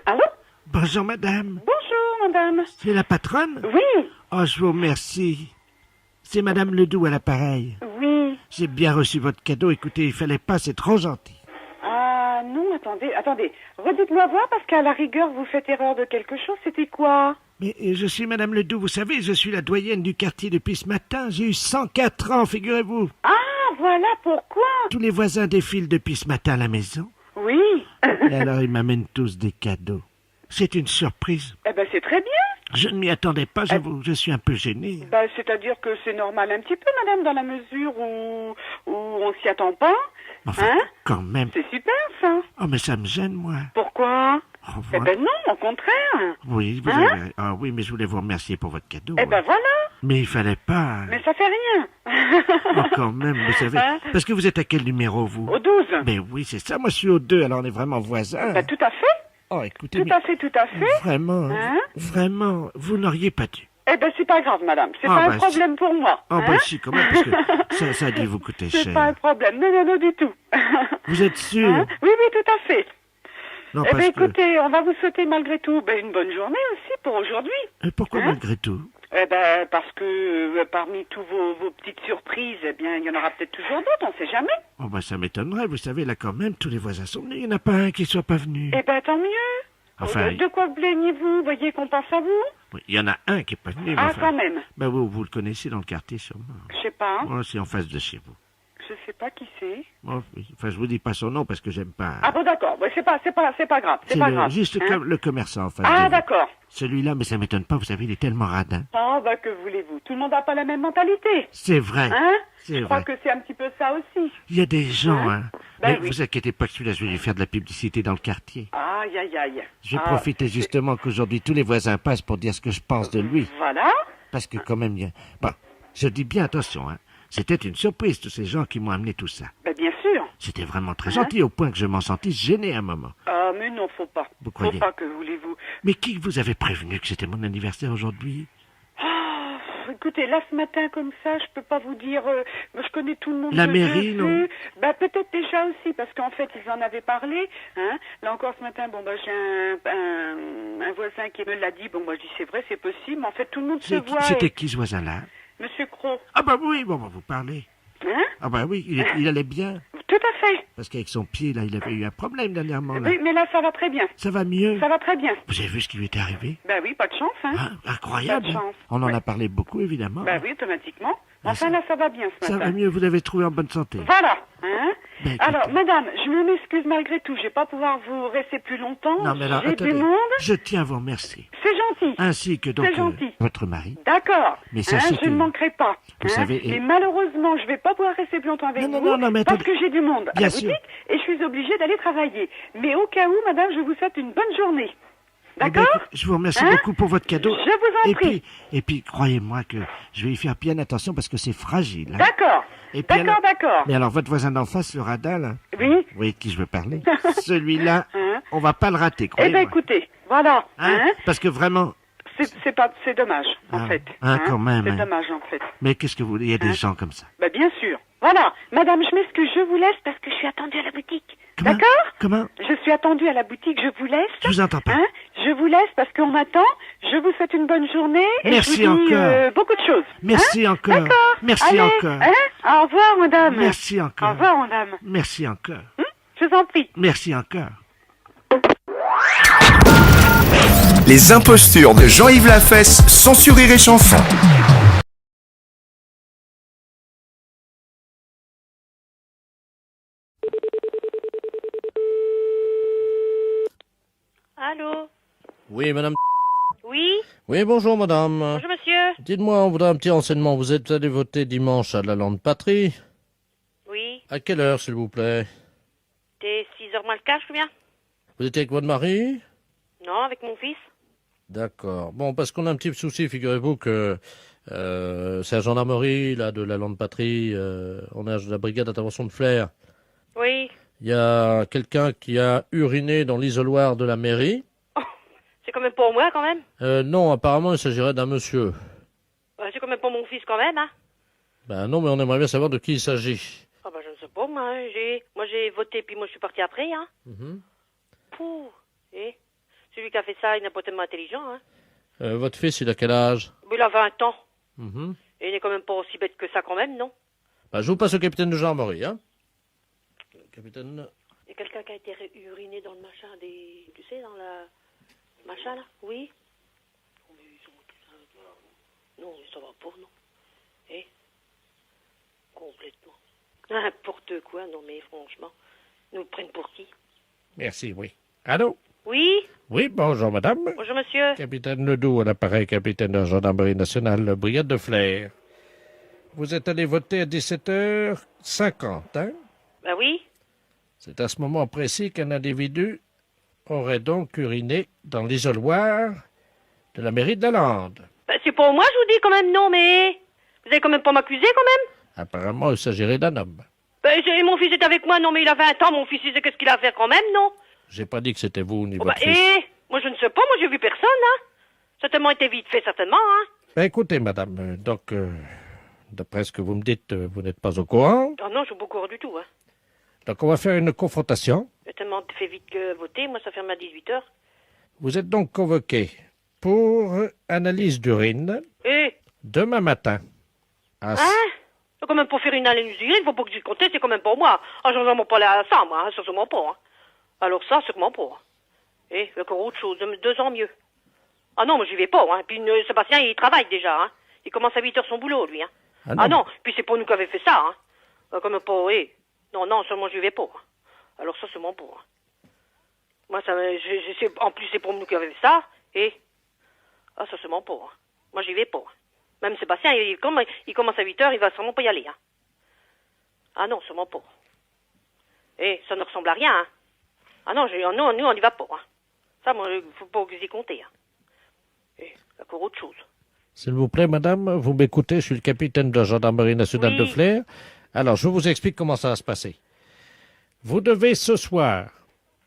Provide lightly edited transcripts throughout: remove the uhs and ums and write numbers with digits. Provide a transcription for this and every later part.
Allô? Bonjour, madame. Bonjour, madame. C'est la patronne? Oui, Oh, je vous remercie. C'est madame Ledoux à l'appareil. oui. J'ai bien reçu votre cadeau. Écoutez, il fallait pas, c'est trop gentil. Ah, non, attendez. Redites-moi voir, parce qu'à la rigueur, vous faites erreur de quelque chose. C'était quoi? Mais je suis madame Ledoux, vous savez, je suis la doyenne du quartier depuis ce matin. J'ai eu 104 ans, figurez-vous. Ah, voilà pourquoi. Tous les voisins défilent depuis ce matin à la maison. Oui. Et alors, ils m'amènent tous des cadeaux. C'est une surprise. Eh ben, c'est très bien. Je ne m'y attendais pas, j'avoue. Je suis un peu gêné. Ben, c'est-à-dire que c'est normal un petit peu, madame, dans la mesure où on s'y attend pas. Enfin, Hein? quand même. C'est super, ça. Oh, mais ça me gêne, moi. Pourquoi? Au Eh revoir. ben non, au contraire. Oui, vous Hein? avez... Ah oui, mais je voulais vous remercier pour votre cadeau. Eh ben voilà. Mais il fallait pas... Mais ça fait rien. Oh, quand même, vous savez... Hein? Parce que vous êtes à quel numéro, vous? Au 12. Mais oui, c'est ça. Moi, je suis au 2, alors on est vraiment voisins. Ben, tout à fait. Oh, écoutez, Tout mais à fait, tout à fait. vraiment, Hein? vraiment, vous n'auriez pas dû. Eh ben, c'est pas grave, madame. C'est Ah, pas bah, un problème pour moi. Oh, hein? bah si, quand même, parce que ça a dû vous coûter C'est cher. pas un problème. Non, non, du tout. Vous êtes sûr? Hein? Oui, tout à fait. Non, Eh parce ben, que... écoutez, on va vous souhaiter malgré tout une bonne journée aussi pour aujourd'hui. Pourquoi Hein? malgré tout? Eh ben, parce que parmi tous vos petites surprises, eh bien, il y en aura peut-être toujours d'autres, on sait jamais. Oh, bah ça m'étonnerait, vous savez, là, quand même, tous les voisins sont venus. Il n'y en a pas un qui soit pas venu. Eh ben, tant mieux. Enfin, De quoi plaignez-vous? Voyez qu'on pense à vous. oui, il y en a un qui est pas venu. Mais Ah, enfin, quand même. bah, vous le connaissez dans le quartier, sûrement. Je sais pas. Oh, c'est en face de chez vous. Je sais pas qui c'est. Oh, oui. Enfin, je vous dis pas son nom parce que j'aime pas. Ah bon, d'accord. Ouais, c'est pas grave. C'est pas grave. Juste hein? le commerçant en face de Ah, vous. d'accord. Celui-là, mais ça m'étonne pas, vous savez, il est tellement radin. Ah, bah, que voulez-vous? Tout le monde n'a pas la même mentalité. C'est vrai. Hein? C'est Je crois vrai. que c'est un petit peu ça aussi. Il y a des gens, hein. Ben Mais oui. vous inquiétez pas que celui-là, je vais lui faire de la publicité dans le quartier. Aïe, aïe, aïe. Je vais Ah, profiter justement qu'aujourd'hui tous les voisins passent pour dire ce que je pense de lui. Voilà. Parce que quand même, il y a... Bon, je dis bien attention, hein. C'était une surprise, tous ces gens qui m'ont amené tout ça. Ben, bien sûr. C'était vraiment très gentil, au point que je m'en sentis gêné un moment. Ah, mais non, faut pas. Vous Faut croyez? pas, que voulez-vous? Mais qui vous avait prévenu que c'était mon anniversaire aujourd'hui? Ah, écoutez, là, ce matin, comme ça, je peux pas vous dire... moi, je connais tout le monde. La de mairie, vue. non? Ben, peut-être déjà aussi, parce qu'en fait, ils en avaient parlé. Hein. Là encore, ce matin, bon, bah, j'ai un voisin qui me l'a dit. Bon, moi, je dis, c'est vrai, c'est possible. Mais en fait, tout le monde se voit. C'était et- qui ce voisin-là? Monsieur Cros. Ah bah oui, bon, on va vous parler. Hein? Ah bah oui, il allait bien. Tout à fait. Parce qu'avec son pied, là, il avait eu un problème dernièrement. Là. Oui, mais là, ça va très bien. Ça va mieux? Ça va très bien. Vous avez vu ce qui lui est arrivé? Ben oui, pas de chance, hein. Ah, incroyable. Pas de chance. On en Ouais. a parlé beaucoup, évidemment. Ben oui, automatiquement. Ah, Enfin, ça- là, ça va bien ce Ça matin. va mieux, vous l'avez trouvé en bonne santé. Voilà, hein. Ben, écoutez. Alors, madame, je m'excuse malgré tout. Je vais pas pouvoir vous rester plus longtemps. Non, mais alors, J'ai attendez. du monde. Je tiens à vous remercier. C'est gentil. Ainsi que donc C'est gentil. votre mari. D'accord. Mais sachez je ne que- manquerai pas. Vous savez, Mais malheureusement, je vais pas pouvoir rester plus longtemps avec Non, vous. non, non, mais parce attendez. que j'ai du monde à Bien la sûr. boutique et je suis obligée d'aller travailler. Mais au cas où, madame, je vous souhaite une bonne journée. Eh ben, D'accord? écoute, je vous remercie Hein? beaucoup pour votre cadeau. Je vous en et prie. puis, croyez-moi que je vais y faire bien attention parce que c'est fragile. Hein. D'accord. Et puis alors- D'accord. Mais alors, votre voisin d'en face, le radin, là, Oui. vous voyez de qui je veux parler? Celui-là, Hein? on va pas le rater, Eh croyez-moi. ben, écoutez, voilà. Hein? Parce que vraiment... C'est dommage, en Ah, fait. hein, quand même, C'est hein. dommage, en fait. Mais qu'est-ce que vous voulez? Il y a des gens comme ça. Bah, bien sûr. Voilà. Madame, je m'excuse, je vous laisse parce que je suis attendue à la boutique. Comment? D'accord? Comment? Je suis attendue à la boutique, je vous laisse. Je vous entends pas. Hein? Je vous laisse parce qu'on m'attend. Je vous souhaite une bonne journée. Et Merci je vous dis encore. beaucoup de choses. Merci Hein? encore. D'accord. Merci Allez, encore. Hein? Au revoir, madame. Merci Au encore. revoir, madame. Merci encore. Je vous en prie. Merci encore. Les impostures de Jean-Yves Lafesse, sans sourire et chanson. Allô? Oui, madame. Oui? Oui, bonjour, madame. Bonjour, monsieur. Dites-moi, on voudrait un petit renseignement. Vous êtes allé voter dimanche à la Lande Patrie. Oui? À quelle heure, s'il vous plaît? T'es 6h moins le quart, je suis bien? Vous étiez avec votre mari? Non, avec mon fils. D'accord. Bon, parce qu'on a un petit souci, figurez-vous que c'est la gendarmerie, là, de la Lande Patrie. On est à la brigade d'intervention de Flers. Oui. Il y a quelqu'un qui a uriné dans l'isoloir de la mairie. C'est quand même pour moi, quand même. Non, apparemment, il s'agirait d'un monsieur. C'est quand même pour mon fils, quand même, hein. Ben non, mais on aimerait bien savoir de qui il s'agit. Ah bah, je ne sais pas, moi. Moi, j'ai voté, puis moi, je suis parti après, hein. Mhm. Pouh. Et Celui qui a fait ça, il n'est pas tellement intelligent, hein. Votre fils, il a quel âge? Mais il a 20 ans. Mhm. Et il n'est quand même pas aussi bête que ça, quand même, non? Bah, je vous passe au capitaine de gendarmerie, hein. Capitaine... Il y a quelqu'un qui a été uriné dans le machin des... Tu sais, dans la... Machin, là? Oui? Non, mais ils sont tous là. Non, mais ça va pas, non? Eh? Complètement. N'importe quoi, non, mais franchement. Ils nous prennent pour qui? Merci, oui. Allô? Oui? Oui, bonjour, madame. Bonjour, monsieur. Capitaine Ledoux, à l'appareil, capitaine de la gendarmerie nationale, brigade de Flers. Vous êtes allé voter à 17h50, hein? Ben oui? C'est à ce moment précis qu'un individu aurait donc uriné dans l'isoloir de la mairie de la Lande. Ben, c'est pour moi, je vous dis, quand même, non, mais... Vous allez quand même pas m'accuser, quand même? Apparemment, il s'agirait d'un homme. Ben, mon fils est avec moi, non, mais il a 20 ans, mon fils, il sait qu'est-ce qu'il a à faire, quand même, non? J'ai pas dit que c'était vous ni Oh, votre bah, fils. moi je ne sais pas, moi j'ai vu personne, hein. Ça a tellement été vite fait, certainement, hein. Ben, écoutez, madame, donc, d'après ce que vous me dites, vous n'êtes pas au courant. Oh non, je suis pas au courant du tout, hein. Donc, on va faire une confrontation. J'ai tellement fait vite que voter, moi ça ferme à 18h. Vous êtes donc convoqué pour analyse d'urine Eh, demain matin. À hein? C'est quand même pour faire une analyse d'urine, il faut pas que j'y compte, c'est quand même pour moi. Ah, j'en ai pas là ça, moi, hein, ça sûrement pas, hein. Alors ça, sûrement pas. Eh, encore autre chose, 2 ans mieux. Ah non, moi j'y vais pas, hein. Puis Sébastien, il travaille déjà, hein. Il commence à 8h son boulot, lui, hein. Ah non, puis c'est pas nous qui avait fait ça, hein. Comme pas, eh. Non, non, seulement j'y vais pas. Alors ça, sûrement pas. Hein. Moi, ça, en plus, c'est pour nous qui avait fait ça, eh. Ah, ça, sûrement pas. Hein. Moi, j'y vais pas. Même Sébastien, il commence à 8h, il va sûrement pas y aller, hein. Ah non, sûrement pas. Eh, ça ne ressemble à rien, hein. Ah non, nous, on n'y va pas, hein. Ça, moi, faut pas que vous y comptez, hein. Eh, encore autre chose. S'il vous plaît, madame, vous m'écoutez, je suis le capitaine de la gendarmerie nationale de Flers. Alors, je vous explique comment ça va se passer. Vous devez ce soir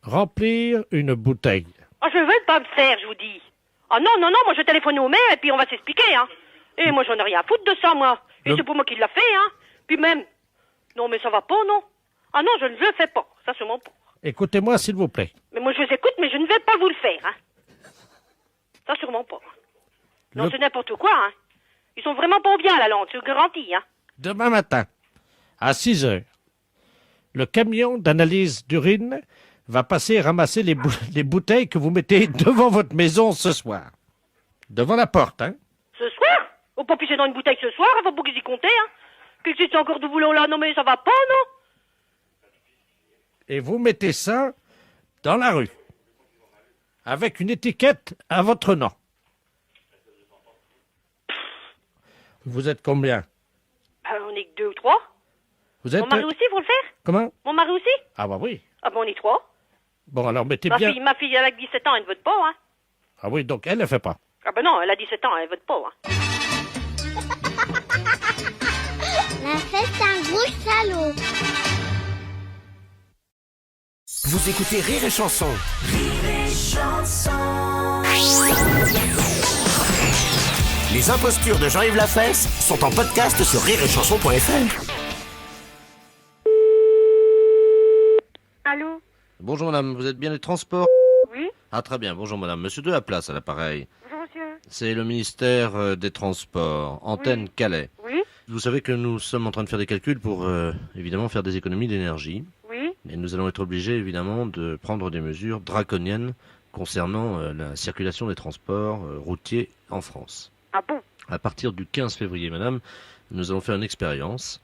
remplir une bouteille. Ah, je veux pas me faire, je vous dis. Ah non, non, non, moi je téléphone au maire et puis on va s'expliquer, hein. Et moi j'en ai rien à foutre de ça, moi. Et c'est pour moi qui l'a fait, hein. Puis même, non mais ça va pas, non. Ah non, je ne le fais pas, ça sûrement pas. Écoutez-moi, s'il vous plaît. Mais moi je vous écoute, mais je ne vais pas vous le faire, hein. Ça sûrement pas. Non, c'est n'importe quoi, hein. Ils sont vraiment pas bien, la Lande, je vous garantis, hein. Demain matin, à 6 heures, le camion d'analyse d'urine va passer ramasser les bouteilles que vous mettez devant votre maison ce soir. Devant la porte, hein. Ce soir? Faut pas pisser dans une bouteille ce soir, faut pas qu'ils y compter, hein. Qu'est-ce que c'est encore de boulot là? Non mais ça va pas, non? Et vous mettez ça dans la rue, avec une étiquette à votre nom. Vous êtes combien? On est que 2 ou 3. Vous êtes... Mon mari aussi, faut le faire? Comment? Mon mari aussi? Ah bah oui. Ah bon, on est 3. Bon, alors mettez Ma bien... fille, elle a 17 ans, elle ne vote pas, hein. Ah oui, donc elle ne fait pas. Ah ben non, elle a 17 ans, elle vote pas, hein. La fête, c'est un gros salaud. Vous écoutez Rire et Chanson. Les impostures de Jean-Yves Lafesse sont en podcast sur rireetchanson.fr. Allô? Bonjour madame, vous êtes bien les transports? Oui? Ah très bien, bonjour madame. Monsieur de la place à l'appareil. Bonjour, monsieur. C'est le ministère des Transports, antenne Calais. Oui? Vous savez que nous sommes en train de faire des calculs pour évidemment faire des économies d'énergie. Oui? Et nous allons être obligés évidemment de prendre des mesures draconiennes concernant la circulation des transports routiers en France. Ah bon? À partir du 15 février, madame, nous allons faire une expérience.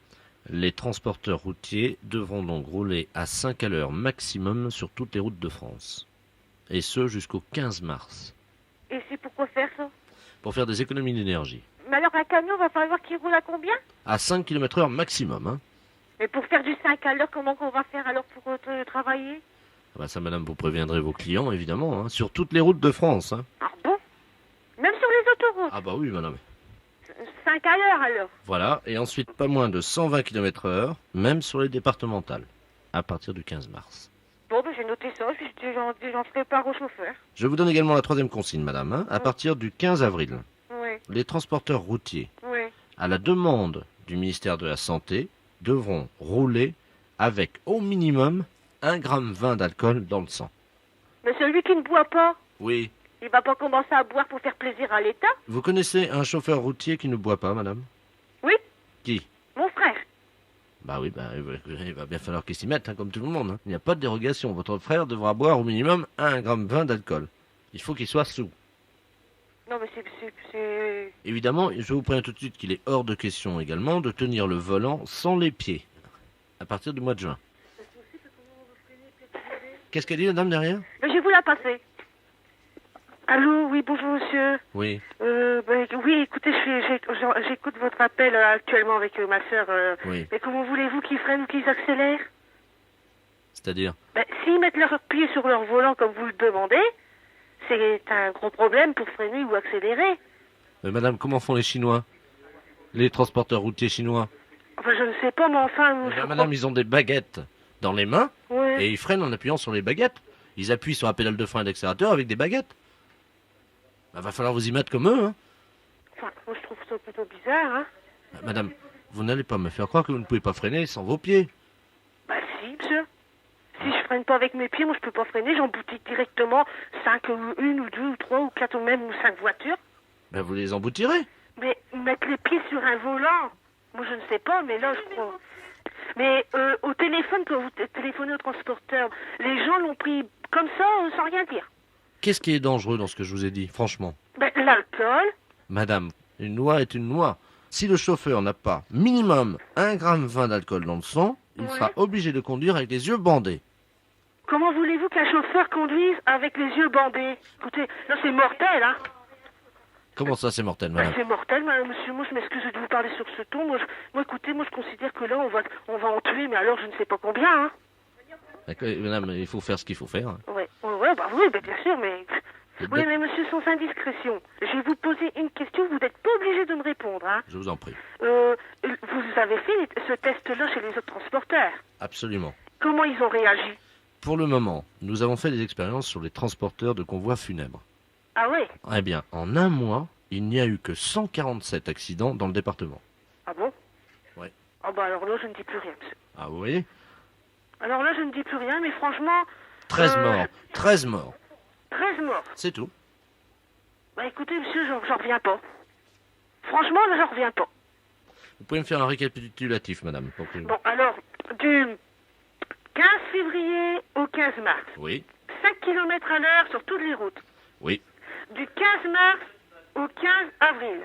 Les transporteurs routiers devront donc rouler à 5 à l'heure maximum sur toutes les routes de France. Et ce jusqu'au 15 mars. Et c'est pourquoi faire ça? Pour faire des économies d'énergie. Mais alors un camion va falloir qu'il roule à combien? À 5 km/h maximum, hein. Mais pour faire du 5 à l'heure, comment qu'on va faire alors pour travailler? Ah bah ça, madame, vous préviendrez vos clients, évidemment, hein, sur toutes les routes de France. Hein. Ah bon? Même sur les autoroutes? Ah bah oui, madame. 5 à l'heure alors? Voilà, et ensuite pas moins de 120 km/h, même sur les départementales, à partir du 15 mars. Bon, ben j'ai noté ça, j'en ferai part au chauffeur. Je vous donne également la troisième consigne, madame. Hein, à partir du 15 avril, Oui, les transporteurs routiers, oui. à la demande du ministère de la Santé, devront rouler avec au minimum 1,20 g d'alcool dans le sang. Mais celui qui ne boit pas? Oui. Il va pas commencer à boire pour faire plaisir à l'État? Vous connaissez un chauffeur routier qui ne boit pas, madame? Oui, Qui? mon frère. Bah oui, il va bien falloir qu'il s'y mette, hein, comme tout le monde. Hein. Il n'y a pas de dérogation. Votre frère devra boire au minimum 1,20 g d'alcool. Il faut qu'il soit sous. Non, mais c'est... Évidemment, je vous préviens tout de suite qu'il est hors de question également de tenir le volant sans les pieds, à partir du mois de juin. Qu'est-ce qu'elle dit, la dame, derrière? Je vais vous la passer. Allô, oui, bonjour, monsieur. Oui. Oui, écoutez, j'écoute votre appel actuellement avec ma sœur. Oui. Mais comment voulez-vous qu'ils freinent ou qu'ils accélèrent? C'est-à-dire? S'ils mettent leurs pieds sur leur volant comme vous le demandez, c'est un gros problème pour freiner ou accélérer. Mais madame, comment font les Chinois? Les transporteurs routiers chinois? Enfin, je ne sais pas, mais enfin... Madame, ils ont des baguettes dans les mains, Ouais. et ils freinent en appuyant sur les baguettes. Ils appuient sur la pédale de frein et d'accélérateur avec des baguettes. Bah, va falloir vous y mettre comme eux, hein. Enfin, moi, je trouve ça plutôt bizarre, hein. Bah, madame, vous n'allez pas me faire croire que vous ne pouvez pas freiner sans vos pieds. Bah si, monsieur. Si je freine pas avec mes pieds, moi je peux pas freiner, j'emboutis directement 1 ou 2 ou 3 ou 4 ou même 5 voitures. Bah, vous les emboutirez. Mais mettre les pieds sur un volant, moi je ne sais pas, mais là je crois. Mais au téléphone, quand vous téléphonez au transporteur, les gens l'ont pris comme ça, sans rien dire. Qu'est-ce qui est dangereux dans ce que je vous ai dit, franchement? L'alcool. Madame, une loi est une loi. Si le chauffeur n'a pas minimum 1,20 g d'alcool dans le sang, il sera obligé de conduire avec les yeux bandés. Comment voulez-vous qu'un chauffeur conduise avec les yeux bandés? Écoutez, là c'est mortel, hein. Comment ça, c'est mortel, madame? C'est mortel, monsieur. Moi, je m'excuse de vous parler sur ce ton. Écoutez, je considère que là, on va en tuer, mais alors, je ne sais pas combien, hein. Madame, il faut faire ce qu'il faut faire. Oui, bien sûr, mais... Oui, mais monsieur, sans indiscrétion, je vais vous poser une question, vous n'êtes pas obligé de me répondre, hein. Je vous en prie. Vous avez fait ce test-là chez les autres transporteurs? Absolument. Comment ils ont réagi? Pour le moment, nous avons fait des expériences sur les transporteurs de convois funèbres. Ah oui? Eh bien, en un mois, il n'y a eu que 147 accidents dans le département. Ah bon? Oui. Ah bah alors là, je ne dis plus rien, monsieur. Ah, vous voyez? Alors là, je ne dis plus rien, mais franchement... 13 morts. 13 morts. 13 morts? C'est tout. Bah écoutez, monsieur, j'en reviens pas. Franchement, là, j'en reviens pas. Vous pouvez me faire un récapitulatif, madame, pour que... Bon, alors, du 15 février au 15 mars. Oui. 5 km à l'heure sur toutes les routes. Oui. Du 15 mars au 15 avril.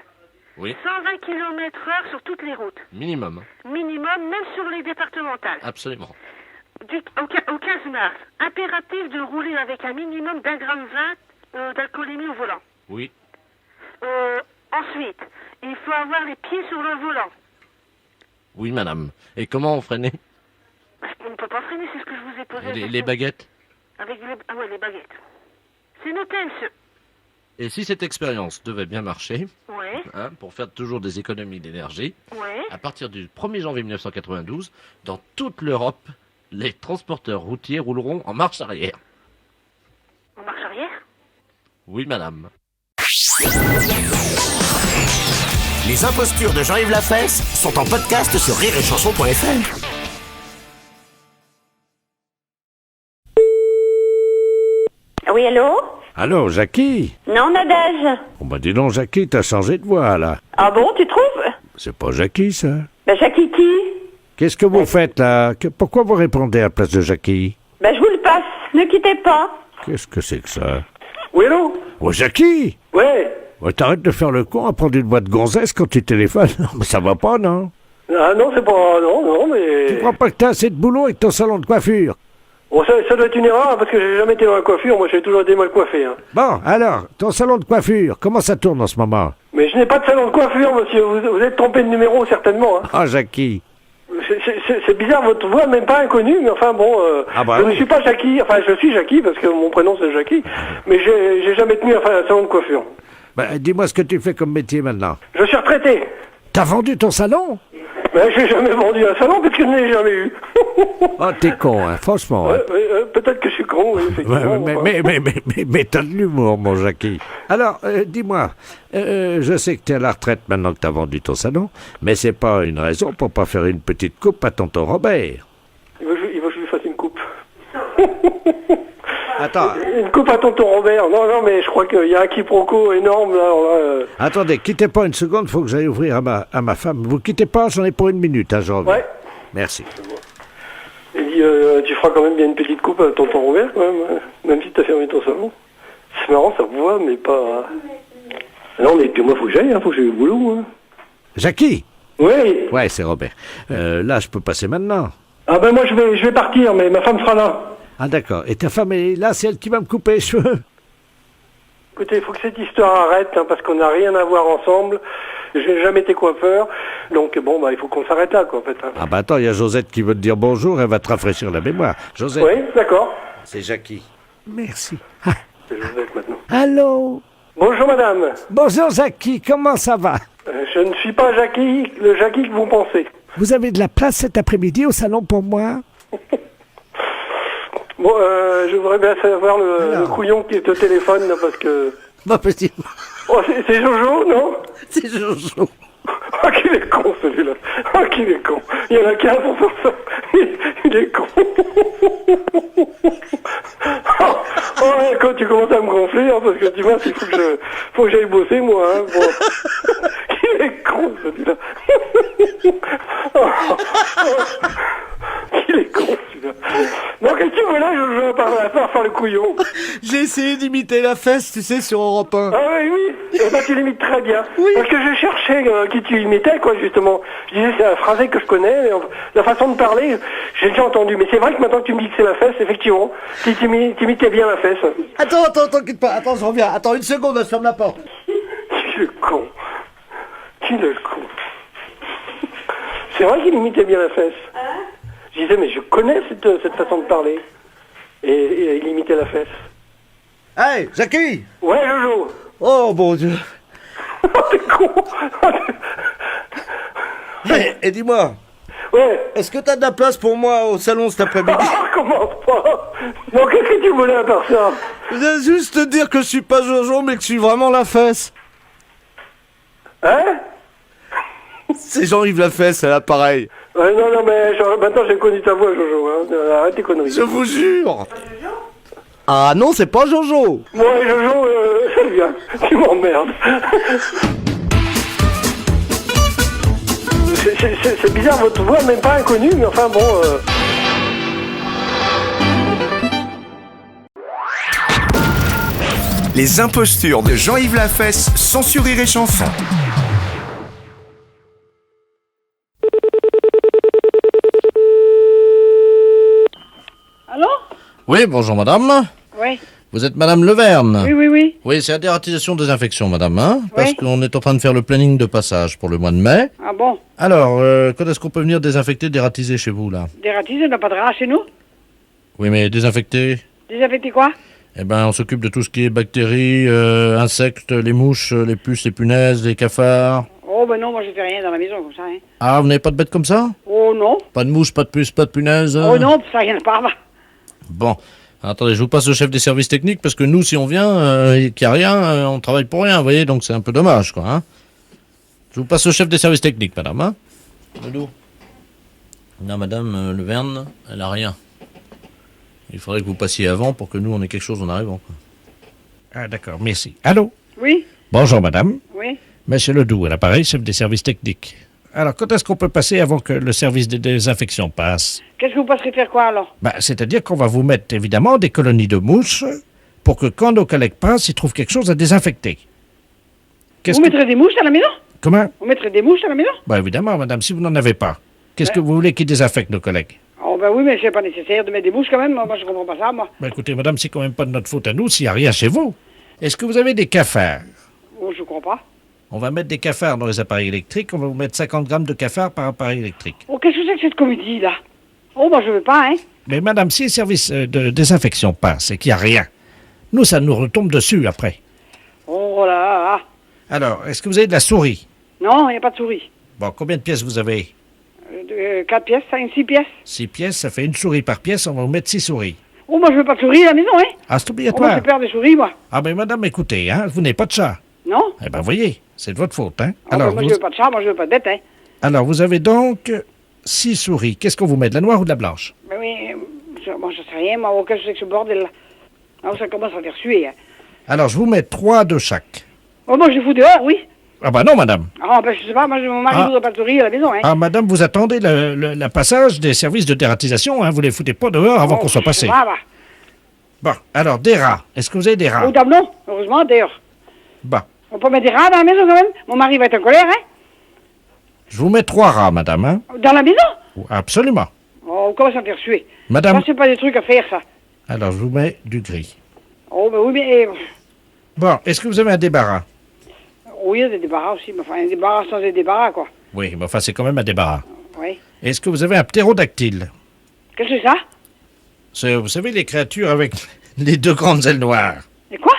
Oui. 120 km/h sur toutes les routes. Minimum. Minimum, même sur les départementales. Absolument. Au 15 mars, impératif de rouler avec un minimum d'1,20 g d'alcoolémie au volant. Oui. Ensuite, il faut avoir les pieds sur le volant. Oui, madame. Et comment on freinait? On ne peut pas freiner, c'est ce que je vous ai posé. Les baguettes? Avec les baguettes. C'est noté, monsieur. Et si cette expérience devait bien marcher, Oui. Pour faire toujours des économies d'énergie, à partir du 1er janvier 1992, dans toute l'Europe, les transporteurs routiers rouleront en marche arrière. En marche arrière? Oui, madame. Les impostures de Jean-Yves Lafesse sont en podcast sur rireetchanson.fr. Oui, allô? Allô, Jackie? Non, Nadège. Oh, bah dis donc, Jackie, t'as changé de voix, là. Ah bon, tu trouves? C'est pas Jackie, ça. Ben, Jackie qui? Qu'est-ce que vous faites, là? Pourquoi vous répondez à la place de Jackie? Ben, je vous le passe. Ne quittez pas. Qu'est-ce que c'est que ça? Oui, allô? Oh, Jackie? Ouais. Ouais, t'arrêtes de faire le con à prendre une boîte de gonzesse quand tu téléphones. Mais ça va pas, non? Ah non, c'est pas... Non, mais... Tu crois pas que t'as assez de boulot avec ton salon de coiffure? Bon, ça doit être une erreur, parce que j'ai jamais été dans la coiffure. Moi, j'ai toujours été mal coiffé, hein. Bon, alors, ton salon de coiffure, comment ça tourne en ce moment? Mais je n'ai pas de salon de coiffure, monsieur. Vous êtes trompé de numéro, certainement, hein. Ah, Jackie. C'est bizarre, votre voix même pas inconnue, mais enfin bon, je ne suis pas Jackie, enfin je suis Jackie parce que mon prénom c'est Jackie, mais j'ai jamais tenu un salon de coiffure. Ben, dis-moi ce que tu fais comme métier maintenant. Je suis retraité. T'as vendu ton salon? Ben, j'ai jamais vendu un salon parce que je n'ai jamais eu. Oh, t'es con, hein, franchement. Hein. Peut-être que je suis con, oui, effectivement. Mais t'as de l'humour, mon Jackie. Alors, dis-moi, je sais que t'es à la retraite maintenant que t'as vendu ton salon, mais c'est pas une raison pour pas faire une petite coupe à tonton Robert. Il veut que je lui fasse une coupe. Attends. Une coupe à tonton Robert. Non, mais je crois qu'il y a un quiproquo énorme, là. Attendez, quittez pas une seconde, faut que j'aille ouvrir à ma femme. Vous quittez pas, j'en ai pour 1 minute, hein, j'en reviens. Ouais. Merci. Il dit, tu feras quand même bien une petite coupe à tonton Robert, quand même si t'as fermé ton salon. C'est marrant, ça vous voit, mais pas... Non, mais puis moi, faut que j'aille, faut que j'aille au boulot. Jackie? Oui. Ouais, c'est Robert. Là, je peux passer maintenant. Ah ben moi, je vais partir, mais ma femme sera là. Ah d'accord. Et ta femme est là, c'est elle qui va me couper les cheveux? Écoutez, il faut que cette histoire arrête, parce qu'on n'a rien à voir ensemble. Je n'ai jamais été coiffeur, donc bon, il faut qu'on s'arrête là, quoi, en fait. Ah bah attends, il y a Josette qui veut te dire bonjour, elle va te rafraîchir la mémoire. Josette. Oui, d'accord. C'est Jackie. Merci. C'est Josette maintenant. Allô? Bonjour madame. Bonjour Jackie, comment ça va? Je ne suis pas Jackie, le Jackie que vous pensez. Vous avez de la place cet après-midi au salon pour moi? Bon, je voudrais bien savoir le couillon qui est au téléphone, là, parce que... Mon petit... Oh, c'est Jojo, non? C'est Jojo. Oh, qu'il est con, celui-là. Oh, qu'il est con. Il y en a qu'un pour faire ça. Il est con. Oh, quand tu commences à me gonfler, parce que dis-moi, il faut que j'aille bosser, moi. Bon. Il est con, celui-là. Il est con, celui-là. Bon, qu'est-ce que tu veux là, Jojo, à part faire le couillon? J'ai essayé d'imiter la fesse, tu sais, sur Europe 1. Ah oui. Et tu l'imites très bien. Oui. Parce que je cherchais qui tu imitais, quoi, justement. Je disais, c'est un phrasé que je connais, la façon de parler, j'ai déjà entendu. Mais c'est vrai que maintenant que tu me dis que c'est la fesse, effectivement, tu imitais bien la fesse. Attends, quitte pas. Attends, je reviens. Attends, 1 seconde, je ferme la porte. Qui le con. Qui le con. C'est vrai qu'il imitait bien la fesse. Je disais, mais je connais cette façon de parler. Et il imitait la fesse. Hey, Jackie! Ouais, Jojo. Oh, mon Dieu. Oh, t'es con. Et dis-moi. Ouais. Est-ce que t'as de la place pour moi au salon cet après-midi? Commence pas. Bon, qu'est-ce que tu voulais à part ça? Je voulais juste te dire que je suis pas Jojo, mais que je suis vraiment la fesse. Hein? C'est Jean-Yves Lafesse à l'appareil. Ouais, non, mais maintenant j'ai connu ta voix, Jojo. Arrête tes conneries. Je vous jure. Ah non, c'est pas Jojo. Ouais, Jojo, c'est bien. Tu m'emmerdes. C'est bizarre, votre voix, même pas inconnue, mais enfin bon... Les impostures de Jean-Yves Lafesse sont sur Rire et Chanson. Allô? Oui, bonjour madame. Oui. Vous êtes madame Leverne? Oui. Oui, c'est la dératisation des infections, madame, hein? Parce Oui. qu'on est en train de faire le planning de passage pour le mois de mai. Ah bon? Alors, quand est-ce qu'on peut venir désinfecter, dératiser chez vous, là? Dératise, on n'a pas de rat chez nous? Oui, mais désinfecter? Désinfecter quoi? Eh ben, on s'occupe de tout ce qui est bactéries, insectes, les mouches, les puces, les punaises, les cafards. Oh ben non, moi je fais rien dans la maison comme ça, hein. Ah, vous n'avez pas de bêtes comme ça? Oh non. Pas de mouches, pas de puces, pas de punaises? Oh non, ça rien pas. Bon. Attendez, je vous passe au chef des services techniques, parce que nous, si on vient, et qu'il n'y a rien, on travaille pour rien, vous voyez, donc c'est un peu dommage, quoi, hein. Je vous passe au chef des services techniques, madame, hein. Doudou. Non, madame Leverne, elle a rien. Il faudrait que vous passiez avant pour que nous, on ait quelque chose en arrivant, quoi. Ah d'accord, merci. Allô? Oui. Bonjour madame. Oui. Monsieur Ledoux, à l'appareil, chef des services techniques. Alors, quand est-ce qu'on peut passer avant que le service de désinfection passe? Qu'est-ce que vous passerez faire quoi alors? C'est-à-dire qu'on va vous mettre évidemment des colonies de mouches pour que quand nos collègues passent, ils trouvent quelque chose à désinfecter. Vous mettrez des mouches à la maison? Comment? Vous mettrez des mouches à la maison? Évidemment, madame, si vous n'en avez pas. Qu'est-ce que vous voulez qu'ils désinfectent nos collègues? Oh ben oui, mais c'est pas nécessaire de mettre des mouches quand même. Moi je comprends pas ça, moi. Écoutez, madame, c'est quand même pas de notre faute à nous s'il n'y a rien chez vous. Est-ce que vous avez des cafards? Oh, je comprends pas. On va mettre des cafards dans les appareils électriques. On va vous mettre 50 grammes de cafards par appareil électrique. Oh, qu'est-ce que c'est que cette comédie, là? Oh, moi je veux pas, hein. Mais madame, si le service de désinfection passe et qu'il n'y a rien, nous, ça nous retombe dessus après. Oh là là. Alors, est-ce que vous avez de la souris? Non, il n'y a pas de souris. Bon, combien de pièces vous avez? 4 pièces, 6 pièces. 6 pièces, ça fait une souris par pièce. On va vous mettre 6 souris. Oh, moi je veux pas de souris à la maison, hein. Ah, c'est Oh, obligatoire. moi j'ai peur des souris, moi. Ah, mais madame, écoutez, hein, vous n'avez pas de chat. Non? Eh ben, voyez, c'est de votre faute, hein. Oh, ben, moi je veux pas de chat, moi je veux pas de bête, hein. Alors, vous avez donc 6 souris. Qu'est-ce qu'on vous met, de la noire ou de la blanche? Ben oui, moi je sais rien, moi, qu'est-ce que c'est que ce bordel, là? Alors ça commence à faire suer. Hein. Alors, je vous mets 3 de chaque. Oh, moi je les fous dehors, oui. Ah bah non, madame. Ah, ben je sais pas, moi mon mari ne voudrait pas de souris à la maison. Hein. Ah, madame, vous attendez le passage des services de dératisation, hein. Vous les foutez pas dehors avant qu'on soit passé. Ah, bah. Bon, alors, des rats. Est-ce que vous avez des rats? Oh, dame, non, heureusement, d'ailleurs. Bah. On peut mettre des rats dans la maison quand même. Mon mari va être en colère, hein. Je vous mets 3 rats, madame, hein. Dans la maison? Absolument. Oh, on commence à me faire suer. Madame. Ça, c'est pas des trucs à faire, ça. Alors, je vous mets du gris. Oh, ben oui, mais... Bon, est-ce que vous avez un débarras? Oui, il y a des débarras aussi, mais enfin, un débarras sans des débarras, quoi. Oui, mais enfin, c'est quand même un débarras. Oui. Est-ce que vous avez un ptérodactyle? Qu'est-ce que c'est ça? C'est, vous savez, les créatures avec les 2 grandes ailes noires. Et quoi?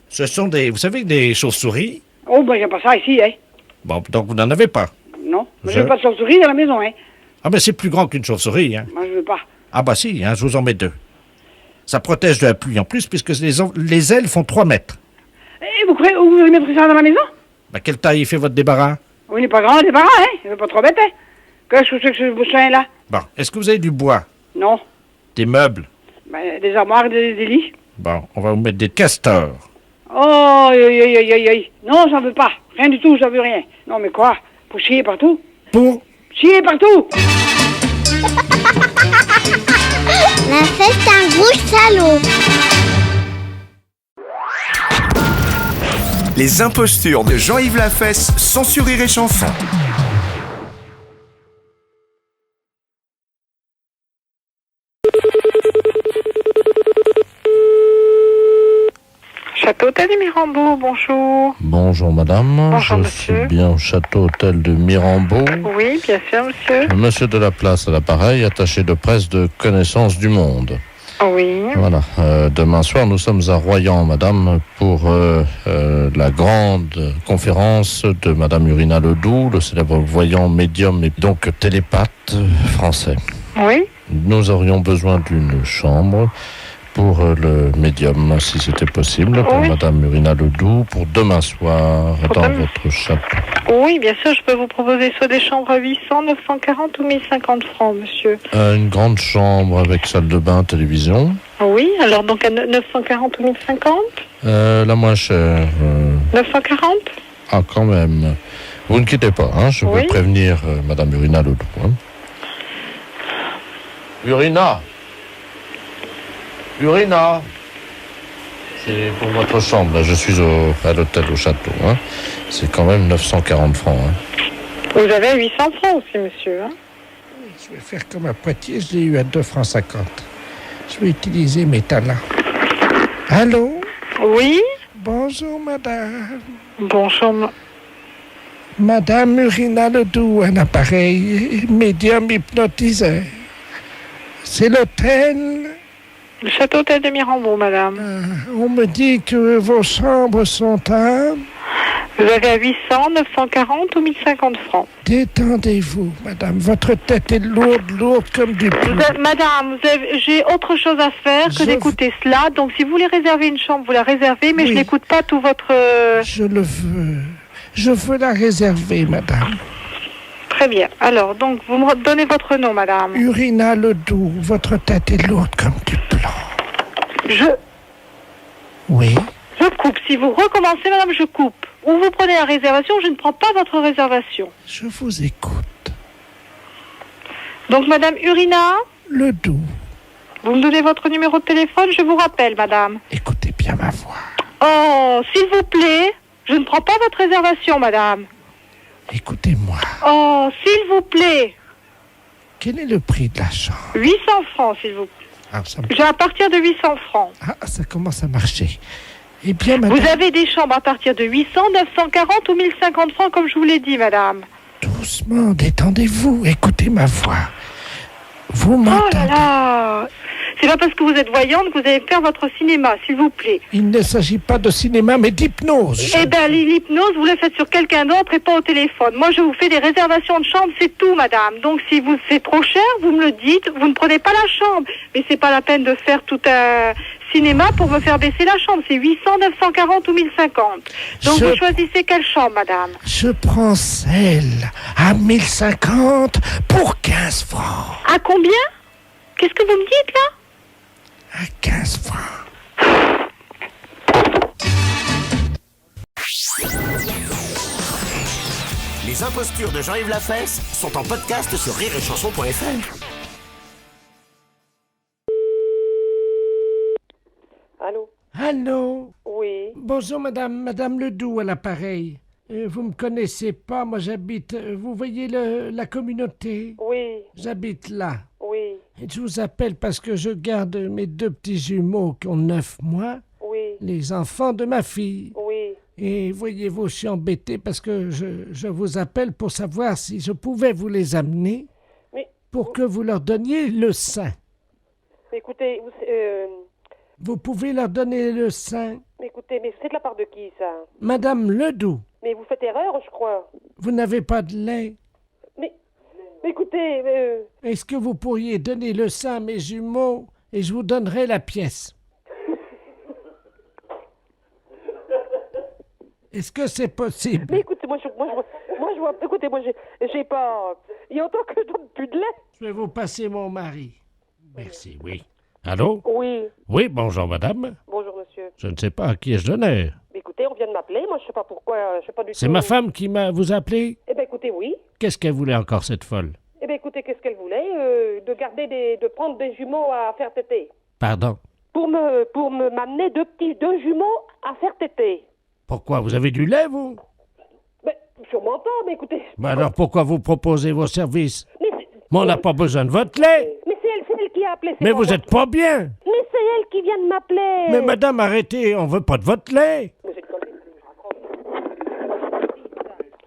Ce sont des, vous savez, des chauves-souris. Oh, ben, j'ai pas ça ici, hein. Bon, donc vous n'en avez pas. Non, mais j'ai pas de chauve-souris dans la maison, hein. Ah, ben c'est plus grand qu'une chauve-souris, hein. Moi, je veux pas. Ah, bah si, hein, je vous en mets 2. Ça protège de la pluie en plus, puisque les ailes font 3 mètres. Et vous allez mettre ça dans la maison? Bah, quelle taille fait votre débarras? Oui, il n'est pas grand, le débarras, hein. Il n'est pas trop bête, hein. Qu'est-ce que c'est que ce bouchin là? Bon, est-ce que vous avez du bois? Non. Des meubles? Ben, des armoires et des lits. Bon, on va vous mettre des castors. Oh, aïe. Non, j'en veux pas. Rien du tout, j'en veux rien. Non, mais quoi? Pour chier partout? Pour? Chier partout! La fête un gros salaud. Les impostures de Jean-Yves Lafesse sont sur Rire et Chanson. Château Hôtel de Mirambeau, bonjour. Bonjour madame, bonjour, je monsieur. suis bien au Château Hôtel de Mirambeau. Oui, bien sûr, monsieur. Monsieur de la Place à l'appareil, attaché de presse de Connaissance du Monde. Oui. Voilà, demain soir nous sommes à Royan, madame, pour la grande conférence de madame Urina Ledoux, le célèbre voyant médium et donc télépathe français. Oui. Nous aurions besoin d'une chambre pour le médium, si c'était possible, pour madame Urina Ledoux, pour demain soir, dans votre château. Oui, bien sûr, je peux vous proposer soit des chambres à 800, 940 ou 1050 francs, monsieur. Une grande chambre avec salle de bain, télévision. Oui, alors donc à 940 ou 1050 La moins chère. 940 Ah, quand même. Vous ne quittez pas, hein, je veux prévenir madame Urina Ledoux. Hein. Urina, c'est pour votre chambre, là. Je suis à l'hôtel au château. Hein. C'est quand même 940 francs. Hein. Vous avez 800 francs aussi, monsieur. Hein. Je vais faire comme à Poitiers, je l'ai eu à 2 francs 50. Je vais utiliser mes talents. Allô? Oui? Bonjour, madame. Bonjour. Madame Urina Ledoux, un appareil médium hypnotiseur. C'est l'hôtel... Le Château Hôtel de Mirambeau, madame. On me dit que vos chambres sont à... Vous avez à 800, 940 ou 1050 francs. Détendez-vous, madame. Votre tête est lourde comme du plomb. Madame, j'ai autre chose à faire que d'écouter cela. Donc, si vous voulez réserver une chambre, vous la réservez, mais je n'écoute pas tout votre... Je le veux. Je veux la réserver, madame. Très bien. Alors, donc, vous me donnez votre nom, madame. Urina Ledoux. Votre tête est lourde comme du plomb. Oui. Je coupe. Si vous recommencez, madame, je coupe. Ou vous prenez la réservation, je ne prends pas votre réservation. Je vous écoute. Donc, madame Urina Ledoux. Vous me donnez votre numéro de téléphone, je vous rappelle, madame. Écoutez bien ma voix. Oh, s'il vous plaît, je ne prends pas votre réservation, madame. Écoutez-moi. Oh, s'il vous plaît. Quel est le prix de la chambre? 800 francs, s'il vous plaît. Ah, j'ai à partir de 800 francs. Ah, ça commence à marcher. Eh bien, madame... Vous avez des chambres à partir de 800, 940 ou 1050 francs, comme je vous l'ai dit, madame. Doucement, détendez-vous. Écoutez ma voix. Vous m'entendez? Oh là là! C'est pas parce que vous êtes voyante que vous allez faire votre cinéma, s'il vous plaît. Il ne s'agit pas de cinéma, mais d'hypnose. Eh bien, l'hypnose, vous la faites sur quelqu'un d'autre et pas au téléphone. Moi, je vous fais des réservations de chambre, c'est tout, madame. Donc, si c'est trop cher, vous me le dites, vous ne prenez pas la chambre. Mais c'est pas la peine de faire tout un cinéma pour me faire baisser la chambre. C'est 800, 940 ou 1050. Donc, vous choisissez quelle chambre, madame? Je prends celle à 1050 pour 15 francs. À combien? Qu'est-ce que vous me dites, là? À 15 francs. Les impostures de Jean-Yves Lafesse sont en podcast sur rireetchanson.fr. Allô? Allô? Oui. Bonjour madame Ledoux à l'appareil. Vous me connaissez pas, moi j'habite... vous voyez la communauté? Oui. J'habite là. Oui. Et je vous appelle parce que je garde mes 2 petits jumeaux qui ont 9 mois. Oui. Les enfants de ma fille. Oui. Et voyez-vous, je suis embêté parce que je vous appelle pour savoir si je pouvais vous les amener pour que vous leur donniez le sein. Écoutez, Vous pouvez leur donner le sein. écoutez, mais c'est de la part de qui, ça? Madame Ledoux, Mais vous faites erreur, je crois. vous n'avez pas de lait. Mais écoutez, Est-ce que vous pourriez donner le sein à mes jumeaux et je vous donnerai la pièce? Est-ce que c'est possible? Mais écoutez, écoutez, moi, j'ai pas... Il y a autant que je donne plus de lait. Je vais vous passer mon mari. Merci, oui. Allô? Oui. Oui, bonjour madame. Bonjour, monsieur. Je ne sais pas à qui je donnais. Mais écoutez, on vient de m'appeler, moi, je sais pas pourquoi, je sais pas du tout... C'est ma femme qui vous a appelé? Eh ben, écoutez, oui. Qu'est-ce qu'elle voulait encore, cette folle? Eh ben, écoutez, qu'est-ce qu'elle voulait? De prendre des jumeaux à faire téter. Pardon? Pour m'amener deux jumeaux à faire téter. Pourquoi? Vous avez du lait, vous? Ben, sûrement pas, mais écoutez... Ben alors pourquoi vous proposez vos services? Mais on n'a pas besoin de votre lait. Mais c'est elle qui a appelé. Mais vous êtes pas bien. Mais c'est elle qui vient de m'appeler. Mais madame, arrêtez, on veut pas de votre lait.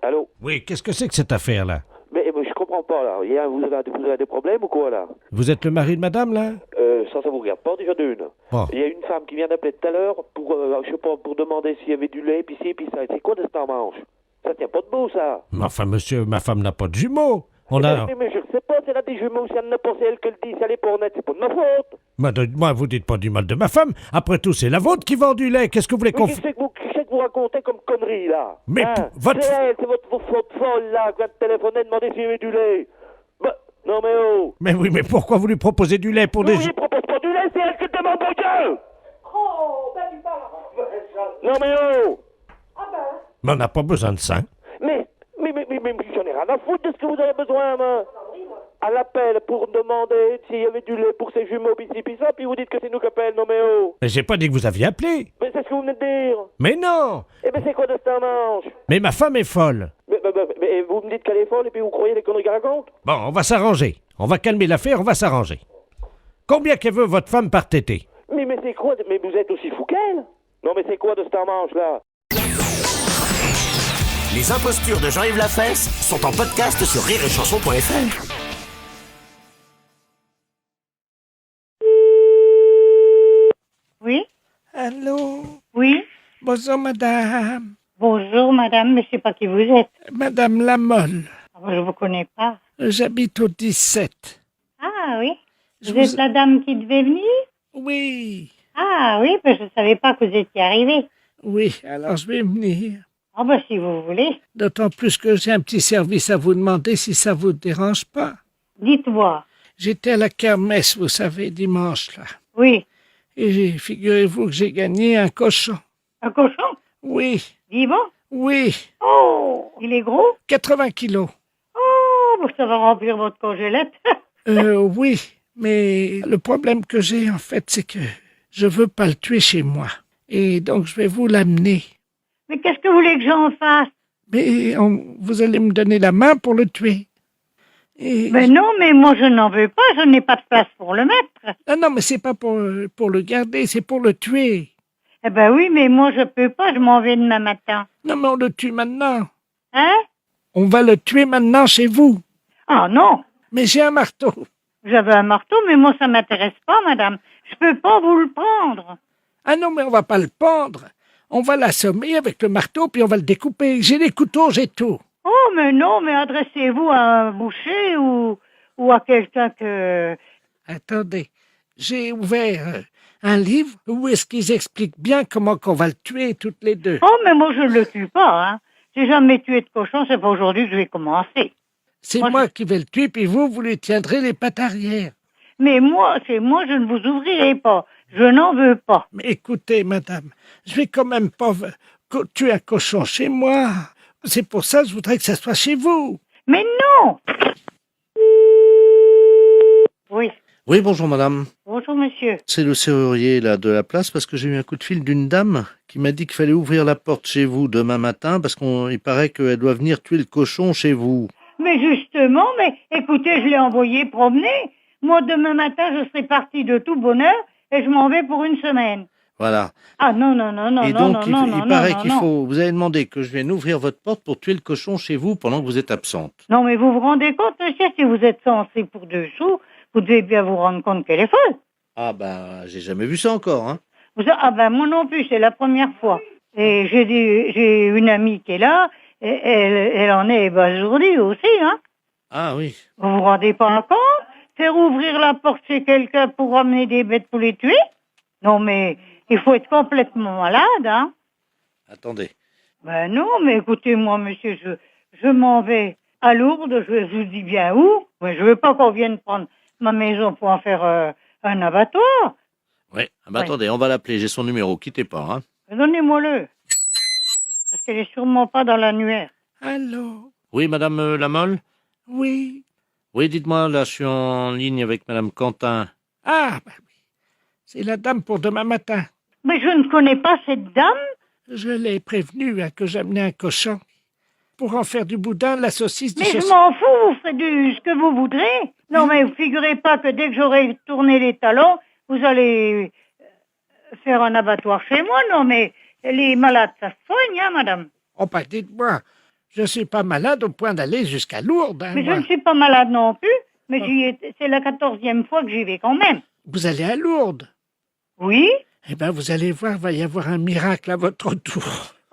Allô? Oui, qu'est-ce que c'est que cette affaire-là? Mais je comprends pas, là. Vous avez des problèmes ou quoi, là? Vous êtes le mari de madame, là? Ça vous regarde pas, déjà d'une. Bon. Il y a une femme qui vient d'appeler tout à l'heure pour, je sais pas, pour demander s'il y avait du lait, puis ci, puis ça. C'est quoi de ce temps manche? Ça tient pas debout, ça. Mais enfin, monsieur, ma femme n'a pas de jumeaux. On a... Mais je ne sais pas, si elle a des jumeaux, si elle n'a pas, c'est elle que le dit, si elle est pas honnête, c'est pas de ma faute. Moi, vous dites pas du mal de ma femme. Après tout, c'est la vôtre qui vend du lait. Qu'est-ce que vous voulez qu'on fasse? Qu'est-ce que vous racontez comme connerie, là? Mais votre... C'est elle, c'est votre faute folle, là, qui vient de téléphoner, demander s'il y avait du lait. Bah, non, mais oh! Mais oui, mais pourquoi vous lui proposez du lait pour des... Je lui propose pas du lait, c'est elle qui demande mon Dieu! Oh, ben, tu parles. Non, mais oh! Ah ben... Mais on n'a pas besoin de sein. Mais j'en ai rien à foutre de ce que vous avez besoin, moi. Elle appelle pour demander s'il y avait du lait pour ses jumeaux, pis ci, pis ça, puis vous dites que c'est nous qui appelle, non mais oh. Mais j'ai pas dit que vous aviez appelé. Mais c'est ce que vous venez de dire. Mais non. Eh ben c'est quoi de ce manche? Mais ma femme est folle. Mais vous me dites qu'elle est folle et puis vous croyez les conneries qu'elle raconte? Bon, on va s'arranger. On va calmer l'affaire, on va s'arranger. Combien qu'elle veut votre femme par tété? Mais c'est quoi? Mais vous êtes aussi fou qu'elle? Non mais c'est quoi de ce manche, là? Les impostures de Jean-Yves Lafesse sont en podcast sur rireetchanson.fr. Oui? Allô? Oui? Bonjour, madame. Bonjour, madame, mais je sais pas qui vous êtes. Madame Lamolle. Je vous connais pas. J'habite au 17. Ah oui? Vous êtes la dame qui devait venir? Oui. Ah oui, mais je savais pas que vous étiez arrivée. Oui, alors je vais venir. Ah ben si vous voulez. D'autant plus que j'ai un petit service à vous demander si ça vous dérange pas. Dites-moi. J'étais à la kermesse, vous savez, dimanche, là. Oui. Et figurez-vous que j'ai gagné un cochon. Un cochon? Oui. Vivant? Oui. Oh, il est gros? 80 kilos. Oh, ça va remplir votre congélette. Oui, mais le problème que j'ai, en fait, c'est que je veux pas le tuer chez moi. Et donc, je vais vous l'amener. Mais qu'est-ce que vous voulez que j'en fasse? Mais vous allez me donner la main pour le tuer. Mais non, mais moi je n'en veux pas, je n'ai pas de place pour le mettre. Non, mais c'est pas pour le garder, c'est pour le tuer. Eh ben oui, mais moi je peux pas, je m'en vais demain matin. Non, mais on le tue maintenant. Hein? On va le tuer maintenant chez vous. Ah non. Mais j'ai un marteau. J'avais un marteau, mais moi ça m'intéresse pas, madame. Je peux pas vous le prendre. Ah non, mais on va pas le pendre. On va l'assommer avec le marteau, puis on va le découper. J'ai les couteaux, j'ai tout. Oh, mais non, mais adressez-vous à un boucher ou à quelqu'un que... Attendez, j'ai ouvert un livre où est-ce qu'ils expliquent bien comment qu'on va le tuer toutes les deux. Oh, mais moi je ne le tue pas, hein. J'ai jamais tué de cochon, c'est pas aujourd'hui que je vais commencer. C'est moi qui vais le tuer, puis vous lui tiendrez les pattes arrière. Mais moi, je ne vous ouvrirai pas. Je n'en veux pas. Mais écoutez, madame, je vais quand même pas tuer un cochon chez moi. C'est pour ça que je voudrais que ça soit chez vous. Mais non! Oui. Oui, bonjour madame. Bonjour monsieur. C'est le serrurier là de la place parce que j'ai eu un coup de fil d'une dame qui m'a dit qu'il fallait ouvrir la porte chez vous demain matin parce qu'il paraît qu'elle doit venir tuer le cochon chez vous. Mais justement, mais écoutez, je l'ai envoyé promener. Moi, demain matin, je serai partie de tout bonheur et je m'en vais pour une semaine. Voilà. Ah non. Et donc, il paraît qu'il faut... Vous avez demandé que je vienne ouvrir votre porte pour tuer le cochon chez vous pendant que vous êtes absente. Non, mais vous vous rendez compte, monsieur, si vous êtes censé pour 2 sous, vous devez bien vous rendre compte qu'elle est folle. Ah ben, j'ai jamais vu ça encore, hein. Ah ben, moi non plus, c'est la première fois. Et j'ai une amie qui est là, et elle en est ébasourdie aussi, hein. Ah oui. Vous vous rendez pas compte? Faire ouvrir la porte chez quelqu'un pour ramener des bêtes pour les tuer? Non, mais il faut être complètement malade, hein. Attendez. Ben non, mais écoutez, moi, monsieur, je m'en vais à Lourdes, je vous dis bien où, mais je veux pas qu'on vienne prendre ma maison pour en faire un abattoir. Oui, attendez, on va l'appeler, j'ai son numéro, quittez pas, hein. Donnez-moi-le. Parce qu'elle est sûrement pas dans l'annuaire. Allô? Oui, madame Lamolle? Oui. Oui, dites-moi, là, je suis en ligne avec madame Quentin. Ah, ben oui. C'est la dame pour demain matin. Mais je ne connais pas cette dame. Je l'ai prévenue que j'amenais un cochon pour en faire du boudin, de la saucisse, du Mais je m'en fous, vous ferez ce que vous voudrez. Non, mais vous figurez pas que dès que j'aurai tourné les talons, vous allez faire un abattoir chez moi. Non, mais les malades, ça se soigne, hein, madame. Oh, ben dites-moi, je suis pas malade au point d'aller jusqu'à Lourdes. Hein, mais moi. Je ne suis pas malade non plus, mais c'est la 14e fois que j'y vais quand même. Vous allez à Lourdes? Oui. Eh ben, vous allez voir, il va y avoir un miracle à votre tour.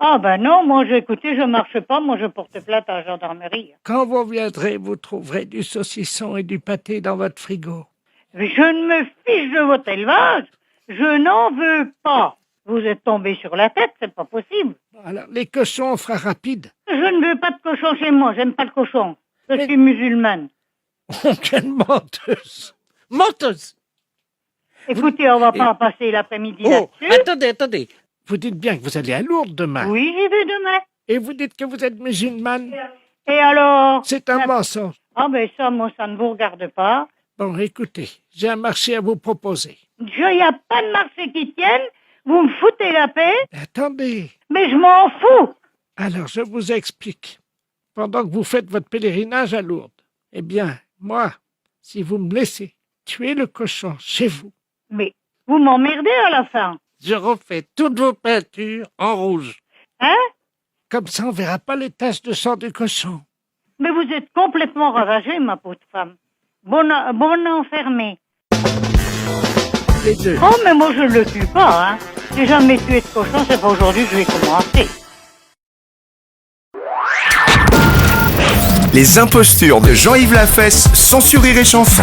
Ah ben non, moi, écoutez, je marche pas, moi je porte plainte à la gendarmerie. Quand vous viendrez, vous trouverez du saucisson et du pâté dans votre frigo. Je ne me fiche de votre élevage, je n'en veux pas. Vous êtes tombé sur la tête, c'est pas possible. Alors, les cochons, on fera rapide. Je ne veux pas de cochon chez moi, j'aime pas le cochon. Je suis musulmane. Oh, quelle menteuse! Menteuse! Écoutez, on va pas passer l'après-midi là-dessus. Attendez. Vous dites bien que vous allez à Lourdes demain. Oui, j'y vais demain. Et vous dites que vous êtes musulmane. Et alors? C'est un mensonge. Ah ben ça, moi, ça ne vous regarde pas. Bon, écoutez, j'ai un marché à vous proposer. Il n'y a pas de marché qui tienne. Vous me foutez la paix. Attendez. Mais je m'en fous. Alors, je vous explique. Pendant que vous faites votre pèlerinage à Lourdes, eh bien, moi, si vous me laissez tuer le cochon chez vous. Mais vous m'emmerdez à la fin. Je refais toutes vos peintures en rouge. Hein? Comme ça, on verra pas les taches de sang du cochon. Mais vous êtes complètement ravagée, ma pauvre femme. Bon enfermée. Les deux. Oh, mais moi, je ne le tue pas, hein. J'ai jamais tué de cochon, c'est pas aujourd'hui que je vais commencer. Les impostures de Jean-Yves Lafesse, sans sur Rire et Chanson.